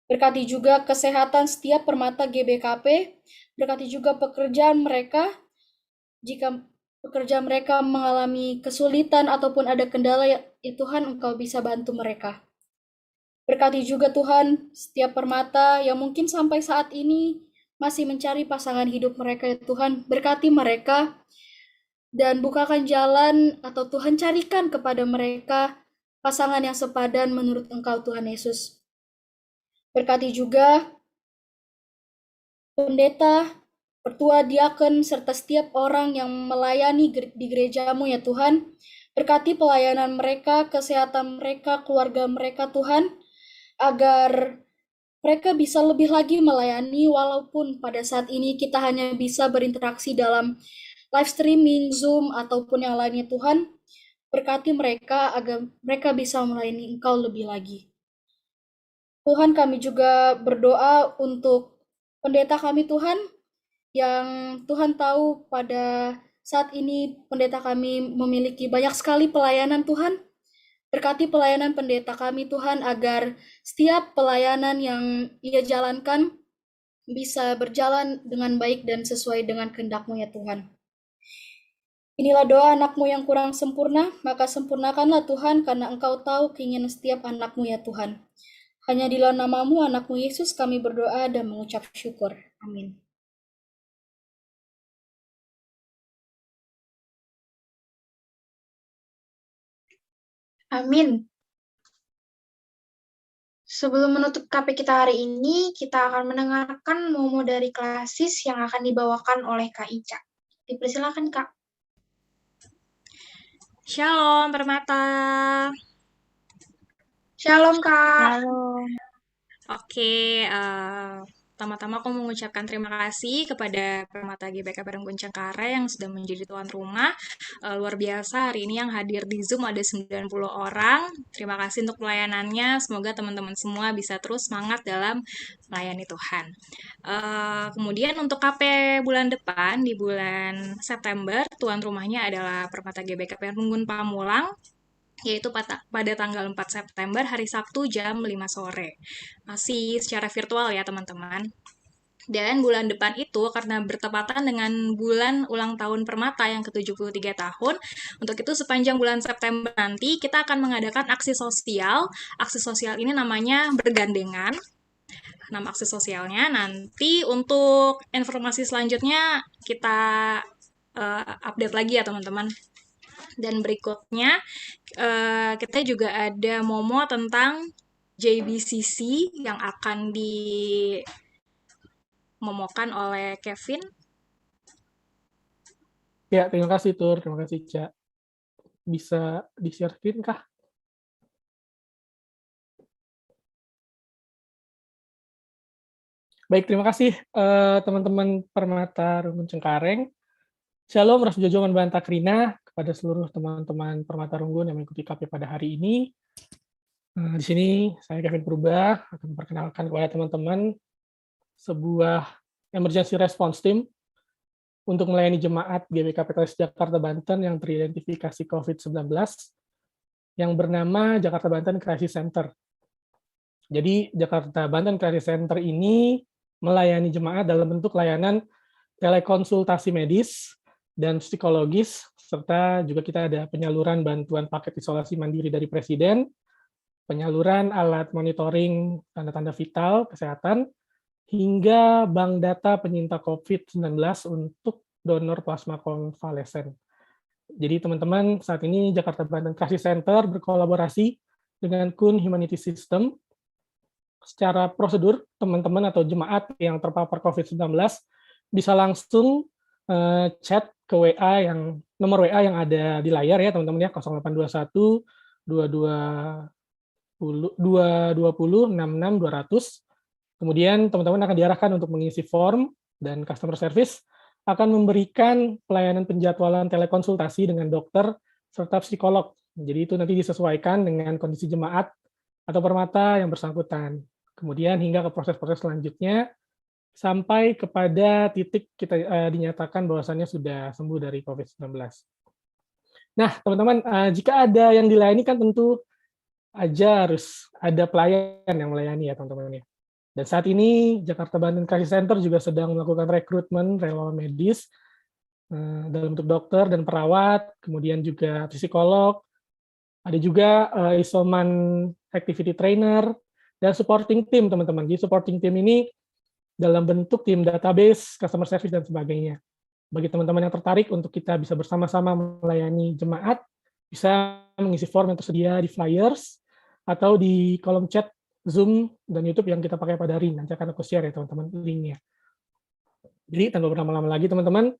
Berkati juga kesehatan setiap permata GBKP, berkati juga pekerjaan mereka, jika pekerjaan mereka mengalami kesulitan ataupun ada kendala ya Tuhan Engkau bisa bantu mereka. Berkati juga Tuhan setiap permata yang mungkin sampai saat ini masih mencari pasangan hidup mereka ya Tuhan, berkati mereka dan bukakan jalan atau Tuhan carikan kepada mereka pasangan yang sepadan menurut Engkau Tuhan Yesus. Berkati juga pendeta, pertua, diaken, serta setiap orang yang melayani di gereja-Mu ya Tuhan. Berkati pelayanan mereka, kesehatan mereka, keluarga mereka Tuhan, agar mereka bisa lebih lagi melayani walaupun pada saat ini kita hanya bisa berinteraksi dalam live streaming, Zoom, ataupun yang lainnya Tuhan. Berkati mereka agar mereka bisa melayani Engkau lebih lagi. Tuhan, kami juga berdoa untuk pendeta kami Tuhan, yang Tuhan tahu pada saat ini pendeta kami memiliki banyak sekali pelayanan Tuhan. Berkati pelayanan pendeta kami Tuhan agar setiap pelayanan yang ia jalankan bisa berjalan dengan baik dan sesuai dengan kehendak-Mu ya Tuhan. Inilah doa anak-Mu yang kurang sempurna, maka sempurnakanlah Tuhan karena Engkau tahu keinginan setiap anak-Mu ya Tuhan. Hanya di dalam nama-Mu, anak-Mu Yesus, kami berdoa dan mengucap syukur. Amin. Amin. Sebelum menutup KP kita hari ini, kita akan mendengarkan momo dari klasis yang akan dibawakan oleh Kak Ica. Dipersilakan, Kak. Shalom, Permata. Shalom, Kak. Oke, pertama-tama aku mengucapkan terima kasih kepada Permata GBK Perunggun Cengkareng yang sudah menjadi tuan rumah. Luar biasa, hari ini yang hadir di Zoom ada 90 orang. Terima kasih untuk pelayanannya. Semoga teman-teman semua bisa terus semangat dalam melayani Tuhan. Kemudian untuk KP bulan depan, di bulan September, tuan rumahnya adalah Permata GBK Perunggun Pamulang, yaitu pada tanggal 4 September hari Sabtu jam 5 sore. Masih secara virtual ya teman-teman. Dan bulan depan itu karena bertepatan dengan bulan ulang tahun Permata yang ke-73 tahun, untuk itu sepanjang bulan September nanti kita akan mengadakan aksi sosial. Aksi sosial ini namanya bergandengan. Nama aksi sosialnya nanti untuk informasi selanjutnya kita update lagi ya teman-teman. Dan berikutnya kita juga ada momo tentang JBCC yang akan dimomokan oleh Kevin. Ya, terima kasih Tur, terima kasih Ca. Bisa di-share screen kah? Baik, terima kasih teman-teman Permata Runggun Cengkareng. Shalom, Ras Jojongan Banta Krina kepada seluruh teman-teman Permata Runggun yang mengikuti KP pada hari ini. Di sini saya Kevin Purba akan memperkenalkan kepada teman-teman sebuah emergency response team untuk melayani jemaat GBK PKS Jakarta Banten yang teridentifikasi COVID-19 yang bernama Jakarta Banten Crisis Center. Jadi Jakarta Banten Crisis Center ini melayani jemaat dalam bentuk layanan telekonsultasi medis dan psikologis, serta juga kita ada penyaluran bantuan paket isolasi mandiri dari Presiden, penyaluran alat monitoring tanda-tanda vital kesehatan, hingga bank data penyinta COVID-19 untuk donor plasma konvalesen. Jadi teman-teman, saat ini Jakarta Banten Crisis Center berkolaborasi dengan Kun Humanity System. Secara prosedur, teman-teman atau jemaat yang terpapar COVID-19 bisa langsung chat ke WA yang nomor WA yang ada di layar ya teman-teman ya, 0821 220 66200. Kemudian teman-teman akan diarahkan untuk mengisi form dan customer service akan memberikan pelayanan penjadwalan telekonsultasi dengan dokter serta psikolog. Jadi itu nanti disesuaikan dengan kondisi jemaat atau permata yang bersangkutan. Kemudian hingga ke proses-proses selanjutnya sampai kepada titik kita dinyatakan bahwasannya sudah sembuh dari COVID-19. Nah, teman-teman, jika ada yang dilayani kan tentu aja harus ada pelayan yang melayani ya, teman-teman ya. Dan saat ini Jakarta Banten Crisis Center juga sedang melakukan rekrutmen relawan medis dalam bentuk dokter dan perawat, kemudian juga psikolog, ada juga isoman activity trainer, dan supporting team, teman-teman. Jadi supporting team ini dalam bentuk tim database, customer service, dan sebagainya. Bagi teman-teman yang tertarik untuk kita bisa bersama-sama melayani jemaat, bisa mengisi form yang tersedia di flyers, atau di kolom chat Zoom dan YouTube yang kita pakai pada hari ini. Nanti akan aku share ya teman-teman linknya. Jadi tanpa berlama-lama lagi teman-teman,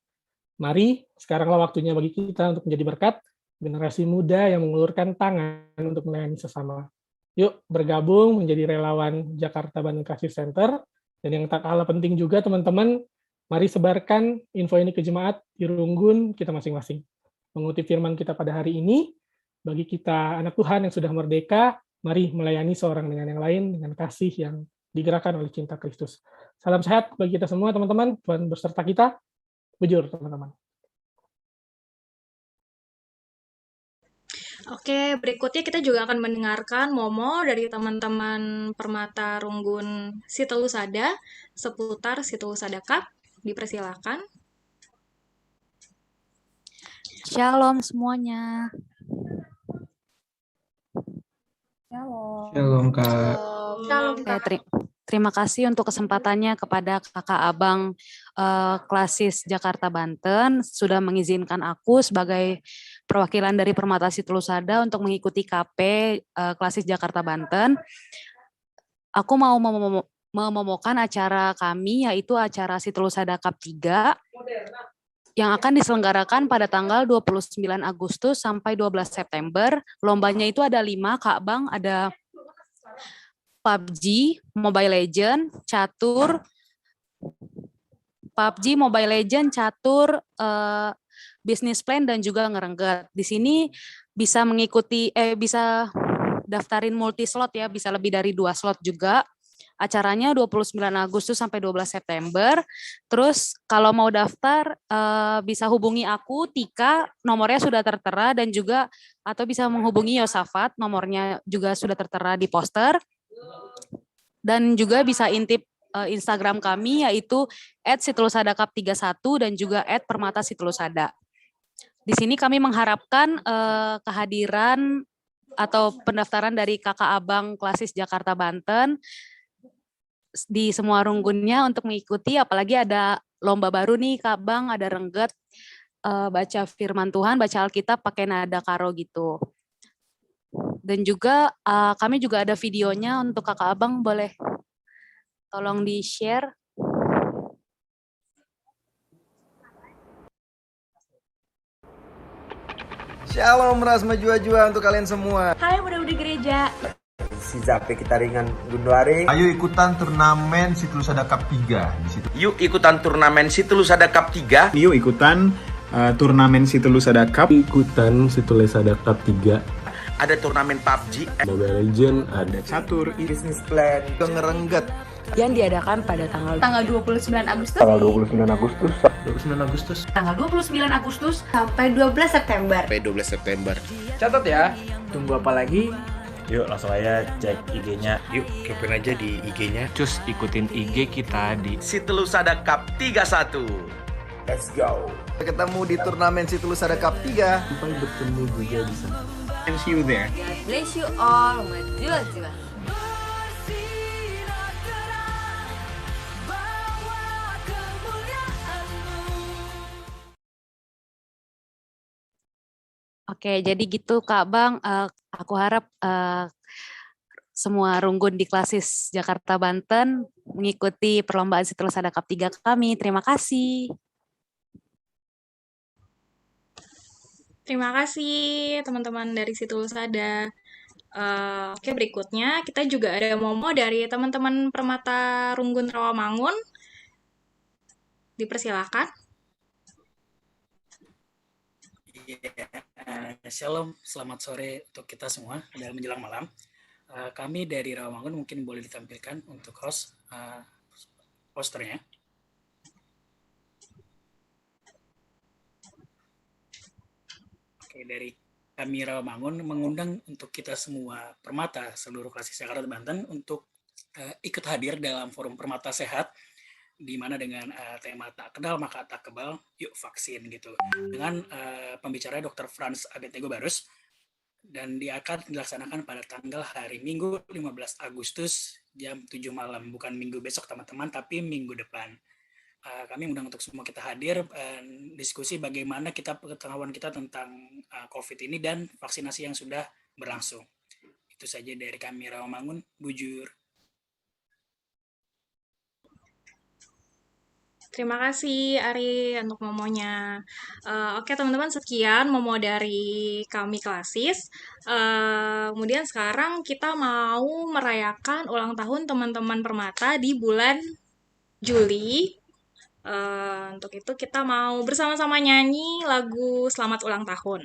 mari sekaranglah waktunya bagi kita untuk menjadi berkat, generasi muda yang mengulurkan tangan untuk melayani sesama. Yuk bergabung menjadi relawan Jakarta Banten Crisis Center, dan yang tak kalah penting juga teman-teman, mari sebarkan info ini ke jemaat di Runggun kita masing-masing. Mengutip firman kita pada hari ini, bagi kita anak Tuhan yang sudah merdeka, mari melayani seorang dengan yang lain dengan kasih yang digerakkan oleh cinta Kristus. Salam sehat bagi kita semua teman-teman, Tuhan berserta kita, bujur teman-teman. Oke, berikutnya kita juga akan mendengarkan momo dari teman-teman Permata Runggun Sitelusada seputar Sitelusada Cup. Dipersilakan. Shalom semuanya. Shalom. Shalom, Kak. Shalom, Kak. Terima kasih untuk kesempatannya kepada kakak abang Klasis Jakarta Banten sudah mengizinkan aku sebagai perwakilan dari Permata Sitelusada untuk mengikuti KP Klasis Jakarta Banten. Aku mau memomokan acara kami, yaitu acara Sitelusada Cup 3 yang akan diselenggarakan pada tanggal 29 Agustus sampai 12 September. Lombanya itu ada 5, Kak Bang, ada PUBG, Mobile Legend, catur, business plan, dan juga ngerengget. Di sini bisa bisa daftarin multi slot ya, bisa lebih dari 2 slot juga. Acaranya 29 Agustus sampai 12 September. Terus kalau mau daftar bisa hubungi aku, Tika, nomornya sudah tertera, dan juga atau bisa menghubungi Yosafat, nomornya juga sudah tertera di poster. Dan juga bisa intip Instagram kami yaitu @situlusadakap31 dan juga @permatasitulusada. Di sini kami mengharapkan kehadiran atau pendaftaran dari kakak abang Klasis Jakarta Banten di semua runggunnya untuk mengikuti, apalagi ada lomba baru nih Kak Bang, ada rengget baca firman Tuhan, baca Alkitab pakai nada karo gitu. Dan juga kami juga ada videonya untuk kakak abang, boleh tolong di-share. Shalom Rasma Jua-Jua untuk kalian semua. Hai muda-mudi gereja. Si Zape kita ringan Gunduari. Ayo ikutan turnamen Situlusada Cup 3 di situ. Yuk ikutan turnamen Situlusada Cup 3. Yuk ikutan turnamen Situlusada Cup. Ikutan Situlusada Cup 3. Ada turnamen PUBG, Mobile Legend, ada catur, business plan, ngerengget yang diadakan pada tanggal 29 Agustus. Tanggal 29 Agustus. Tanggal 29 Agustus sampai 12 September. Sampai 12 September. Catat ya. Tunggu apa lagi? Yuk langsung aja cek IG-nya. Yuk kepoin aja di IG-nya. Cus ikutin IG kita di Situlusada Cup 31. Let's go. Ketemu di turnamen Situlusada Cup 3. Sampai bertemu juga di sana. And see you there. God bless you all. Maju. Oke, jadi gitu Kak Bang. Aku harap semua runggun di Klasis Jakarta Banten mengikuti perlombaan Situlusada Cup 3 kami. Terima kasih. Terima kasih teman-teman dari Situlusada. Oke, berikutnya kita juga ada momo dari teman-teman Permata Runggun Rawamangun. Dipersilakan. Shalom, selamat sore untuk kita semua dalam menjelang malam. Kami dari Rawamangun mungkin boleh ditampilkan untuk host posternya. Oke, dari kami Rawamangun mengundang untuk kita semua Permata seluruh Klasis Jakarta Banten untuk ikut hadir dalam forum Permata Sehat, di mana dengan tema tak kenal maka tak kebal, yuk vaksin gitu. Dengan pembicara Dr. Franz Abednego Barus, dan dia akan dilaksanakan pada tanggal hari Minggu 15 Agustus jam 7 malam, bukan minggu besok teman-teman, tapi minggu depan. Kami undang untuk semua kita hadir diskusi bagaimana pengetahuan kita tentang COVID ini dan vaksinasi yang sudah berlangsung. Itu saja dari kami Rawamangun, bujur. Terima kasih Ari untuk momonya. Oke teman-teman, sekian momo dari kami Klasis. Kemudian sekarang kita mau merayakan ulang tahun teman-teman Permata di bulan Juli. Untuk itu kita mau bersama-sama nyanyi lagu Selamat Ulang Tahun.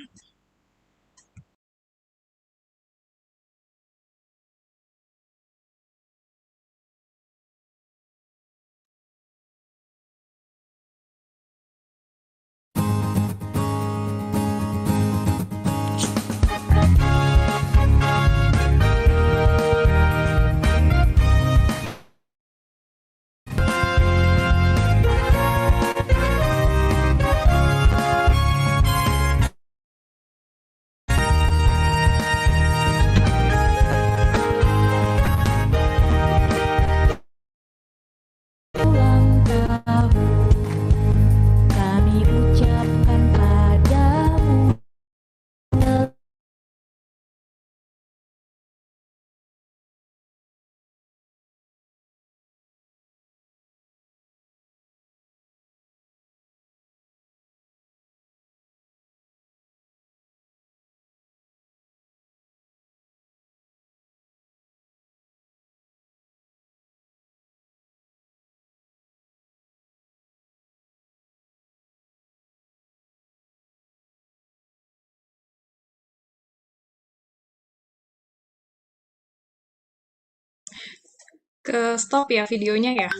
Ke stop ya videonya ya.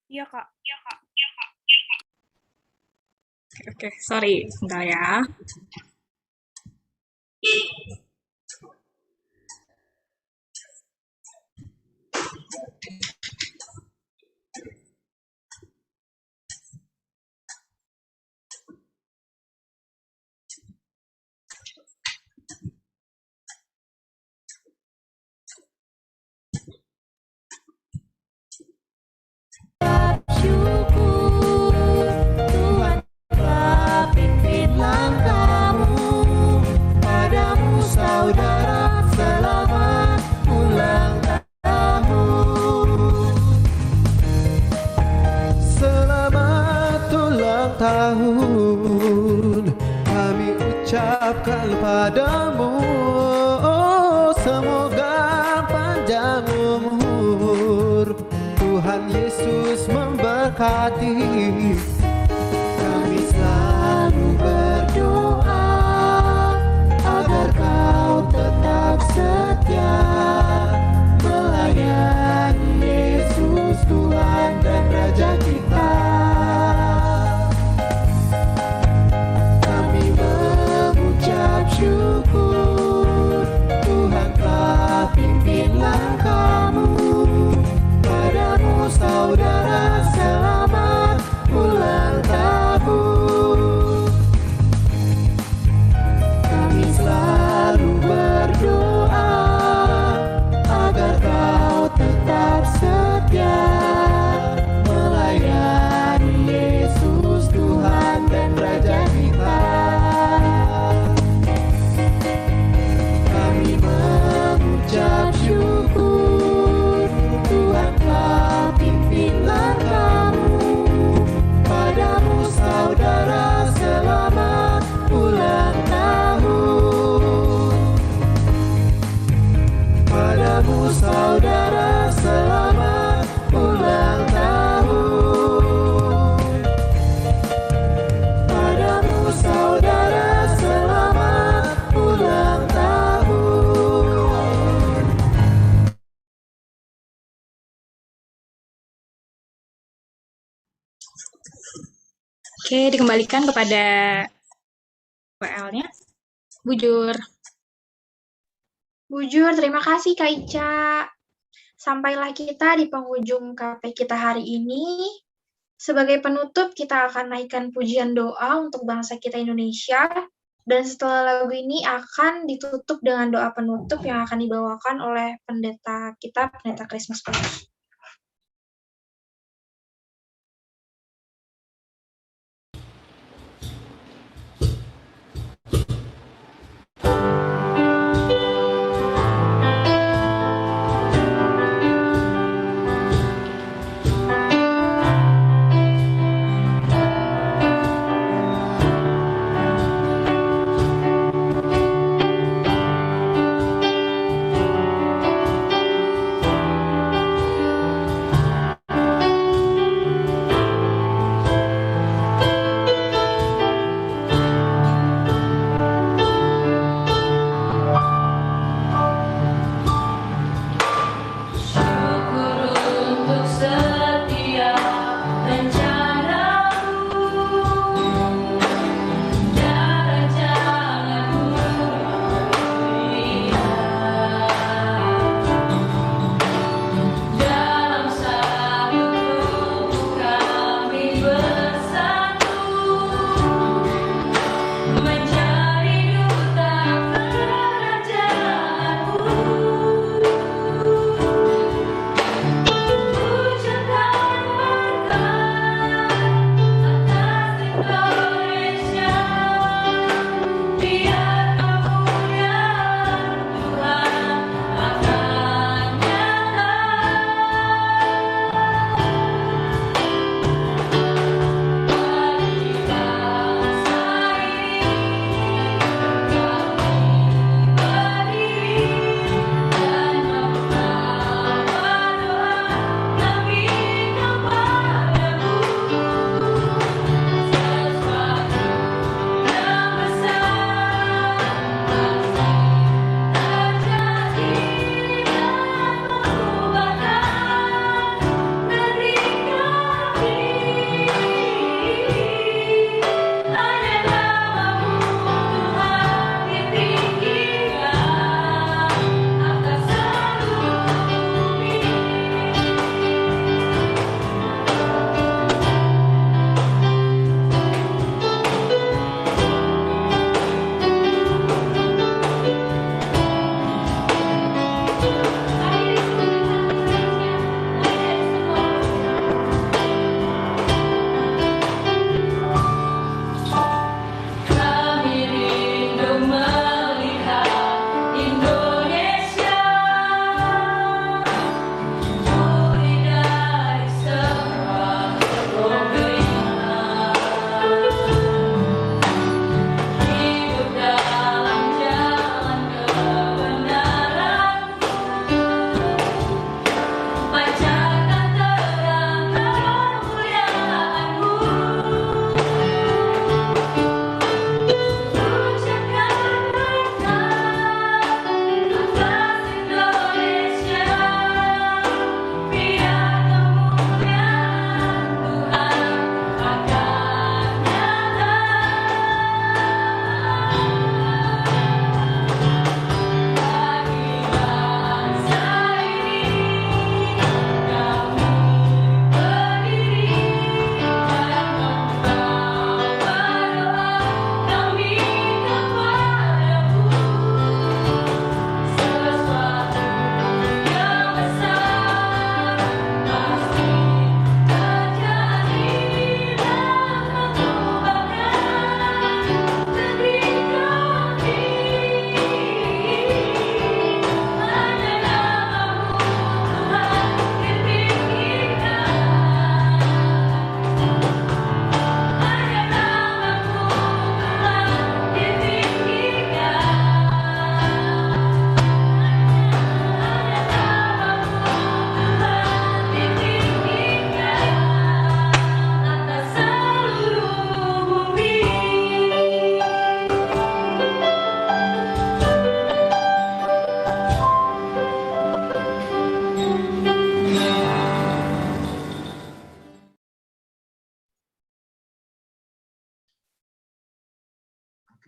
Iya, Kak. Oke, sorry, sebentar ya. Tuhan telah pimpin langkahmu, padamu saudara selamat ulang tahun. Selamat ulang tahun kami ucapkan padamu, semoga panjang umur, Tuhan Yesus memberkati. Kami selalu berdoa agar kau tetap setia melayani Yesus Tuhan dan Raja kita. Kami mengucap syukur Tuhan telah pimpin langkahmu, padamu saudara selamat ulang tahun. Kami selalu berdoa agar kau tetap setia melayani Yesus Tuhan dan Raja kita. Kami mengucap syukur Tuhan telah pimpin langkahmu, padamu saudara selamat ulang tahun. Padamu saudara selamat ulang tahun. Padamu saudara selamat ulang tahun. Oke, dikembalikan kepada WL-nya. Bujur. Bujur, terima kasih Kak Ica. Sampailah kita di penghujung KP kita hari ini. Sebagai penutup, kita akan naikkan pujian doa untuk bangsa kita Indonesia. Dan setelah lagu ini akan ditutup dengan doa penutup yang akan dibawakan oleh pendeta kita, Pendeta Christmas Paulus.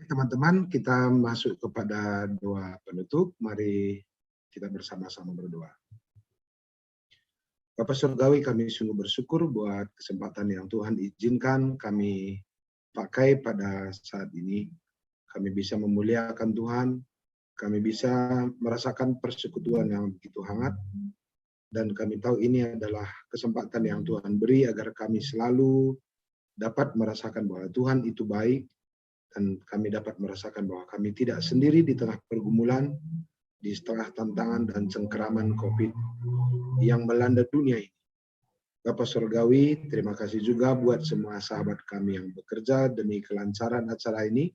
Teman-teman, kita masuk kepada doa penutup. Mari kita bersama-sama berdoa. Bapa Surgawi, kami sungguh bersyukur buat kesempatan yang Tuhan izinkan kami pakai pada saat ini. Kami bisa memuliakan Tuhan, kami bisa merasakan persekutuan yang begitu hangat, dan kami tahu ini adalah kesempatan yang Tuhan beri agar kami selalu dapat merasakan bahwa Tuhan itu baik, dan kami dapat merasakan bahwa kami tidak sendiri di tengah pergumulan, di tengah tantangan dan cengkeraman COVID yang melanda dunia ini. Bapak Surgawi, terima kasih juga buat semua sahabat kami yang bekerja demi kelancaran acara ini.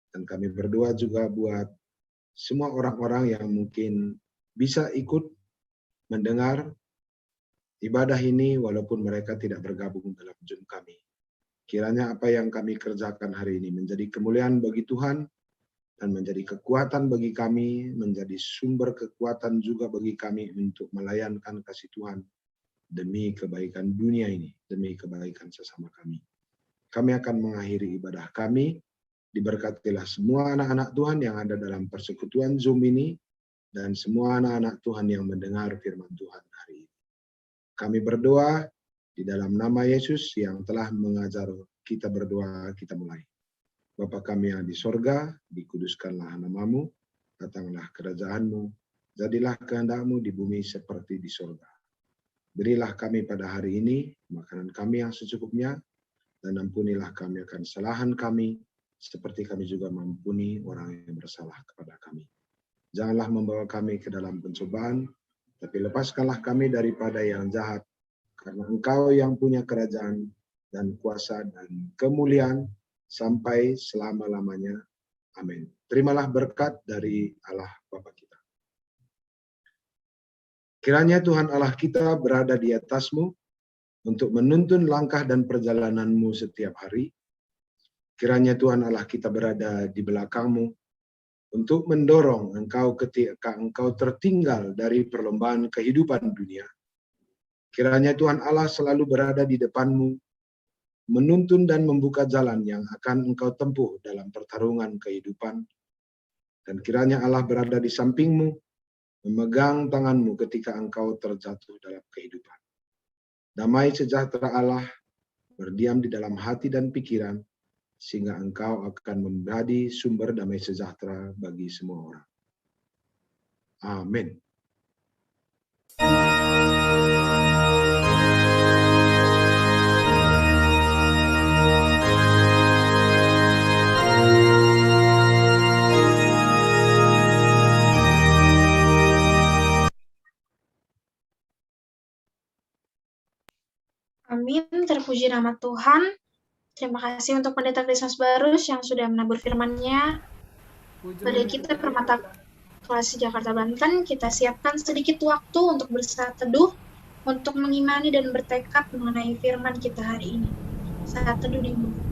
Dan kami berdoa juga buat semua orang-orang yang mungkin bisa ikut mendengar ibadah ini walaupun mereka tidak bergabung dalam Zoom kami. Kiranya apa yang kami kerjakan hari ini menjadi kemuliaan bagi Tuhan dan menjadi kekuatan bagi kami, menjadi sumber kekuatan juga bagi kami untuk melayankan kasih Tuhan demi kebaikan dunia ini, demi kebaikan sesama kami. Kami akan mengakhiri ibadah kami. Diberkatilah semua anak-anak Tuhan yang ada dalam persekutuan Zoom ini dan semua anak-anak Tuhan yang mendengar firman Tuhan hari ini. Kami berdoa di dalam nama Yesus yang telah mengajar kita berdoa, kita mulai. Bapa kami yang di sorga, dikuduskanlah namamu, datanglah kerajaanmu, jadilah kehendak-Mu di bumi seperti di sorga. Berilah kami pada hari ini makanan kami yang secukupnya, dan ampunilah kami akan kesalahan kami, seperti kami juga mengampuni orang yang bersalah kepada kami. Janganlah membawa kami ke dalam pencobaan, tapi lepaskanlah kami daripada yang jahat, karena Engkau yang punya kerajaan dan kuasa dan kemuliaan sampai selama-lamanya. Amin. Terimalah berkat dari Allah Bapa kita. Kiranya Tuhan Allah kita berada di atasmu untuk menuntun langkah dan perjalananmu setiap hari. Kiranya Tuhan Allah kita berada di belakangmu untuk mendorong engkau ketika engkau tertinggal dari perlombaan kehidupan dunia. Kiranya Tuhan Allah selalu berada di depanmu, menuntun dan membuka jalan yang akan engkau tempuh dalam pertarungan kehidupan. Dan kiranya Allah berada di sampingmu, memegang tanganmu ketika engkau terjatuh dalam kehidupan. Damai sejahtera Allah berdiam di dalam hati dan pikiran, sehingga engkau akan menjadi sumber damai sejahtera bagi semua orang. Amin. Amin, terpuji nama Tuhan. Terima kasih untuk Pendeta Krismas Barus yang sudah menabur firman-Nya. Pada kita Permata Kelas Jakarta Banten, kita siapkan sedikit waktu untuk bersaat teduh, untuk mengimani dan bertekad mengenai firman kita hari ini. Saat teduh dimulai.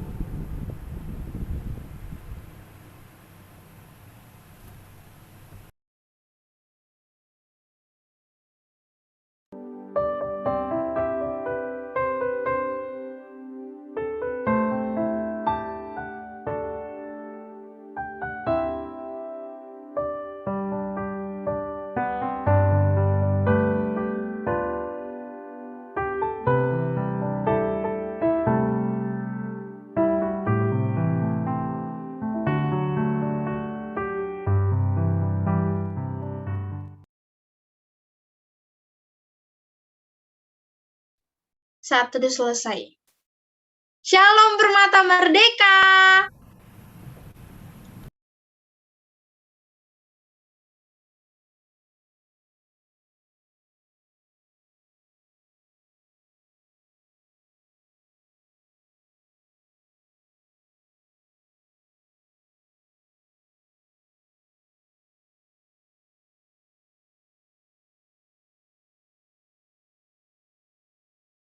Saat teduh selesai. Shalom Permata Merdeka!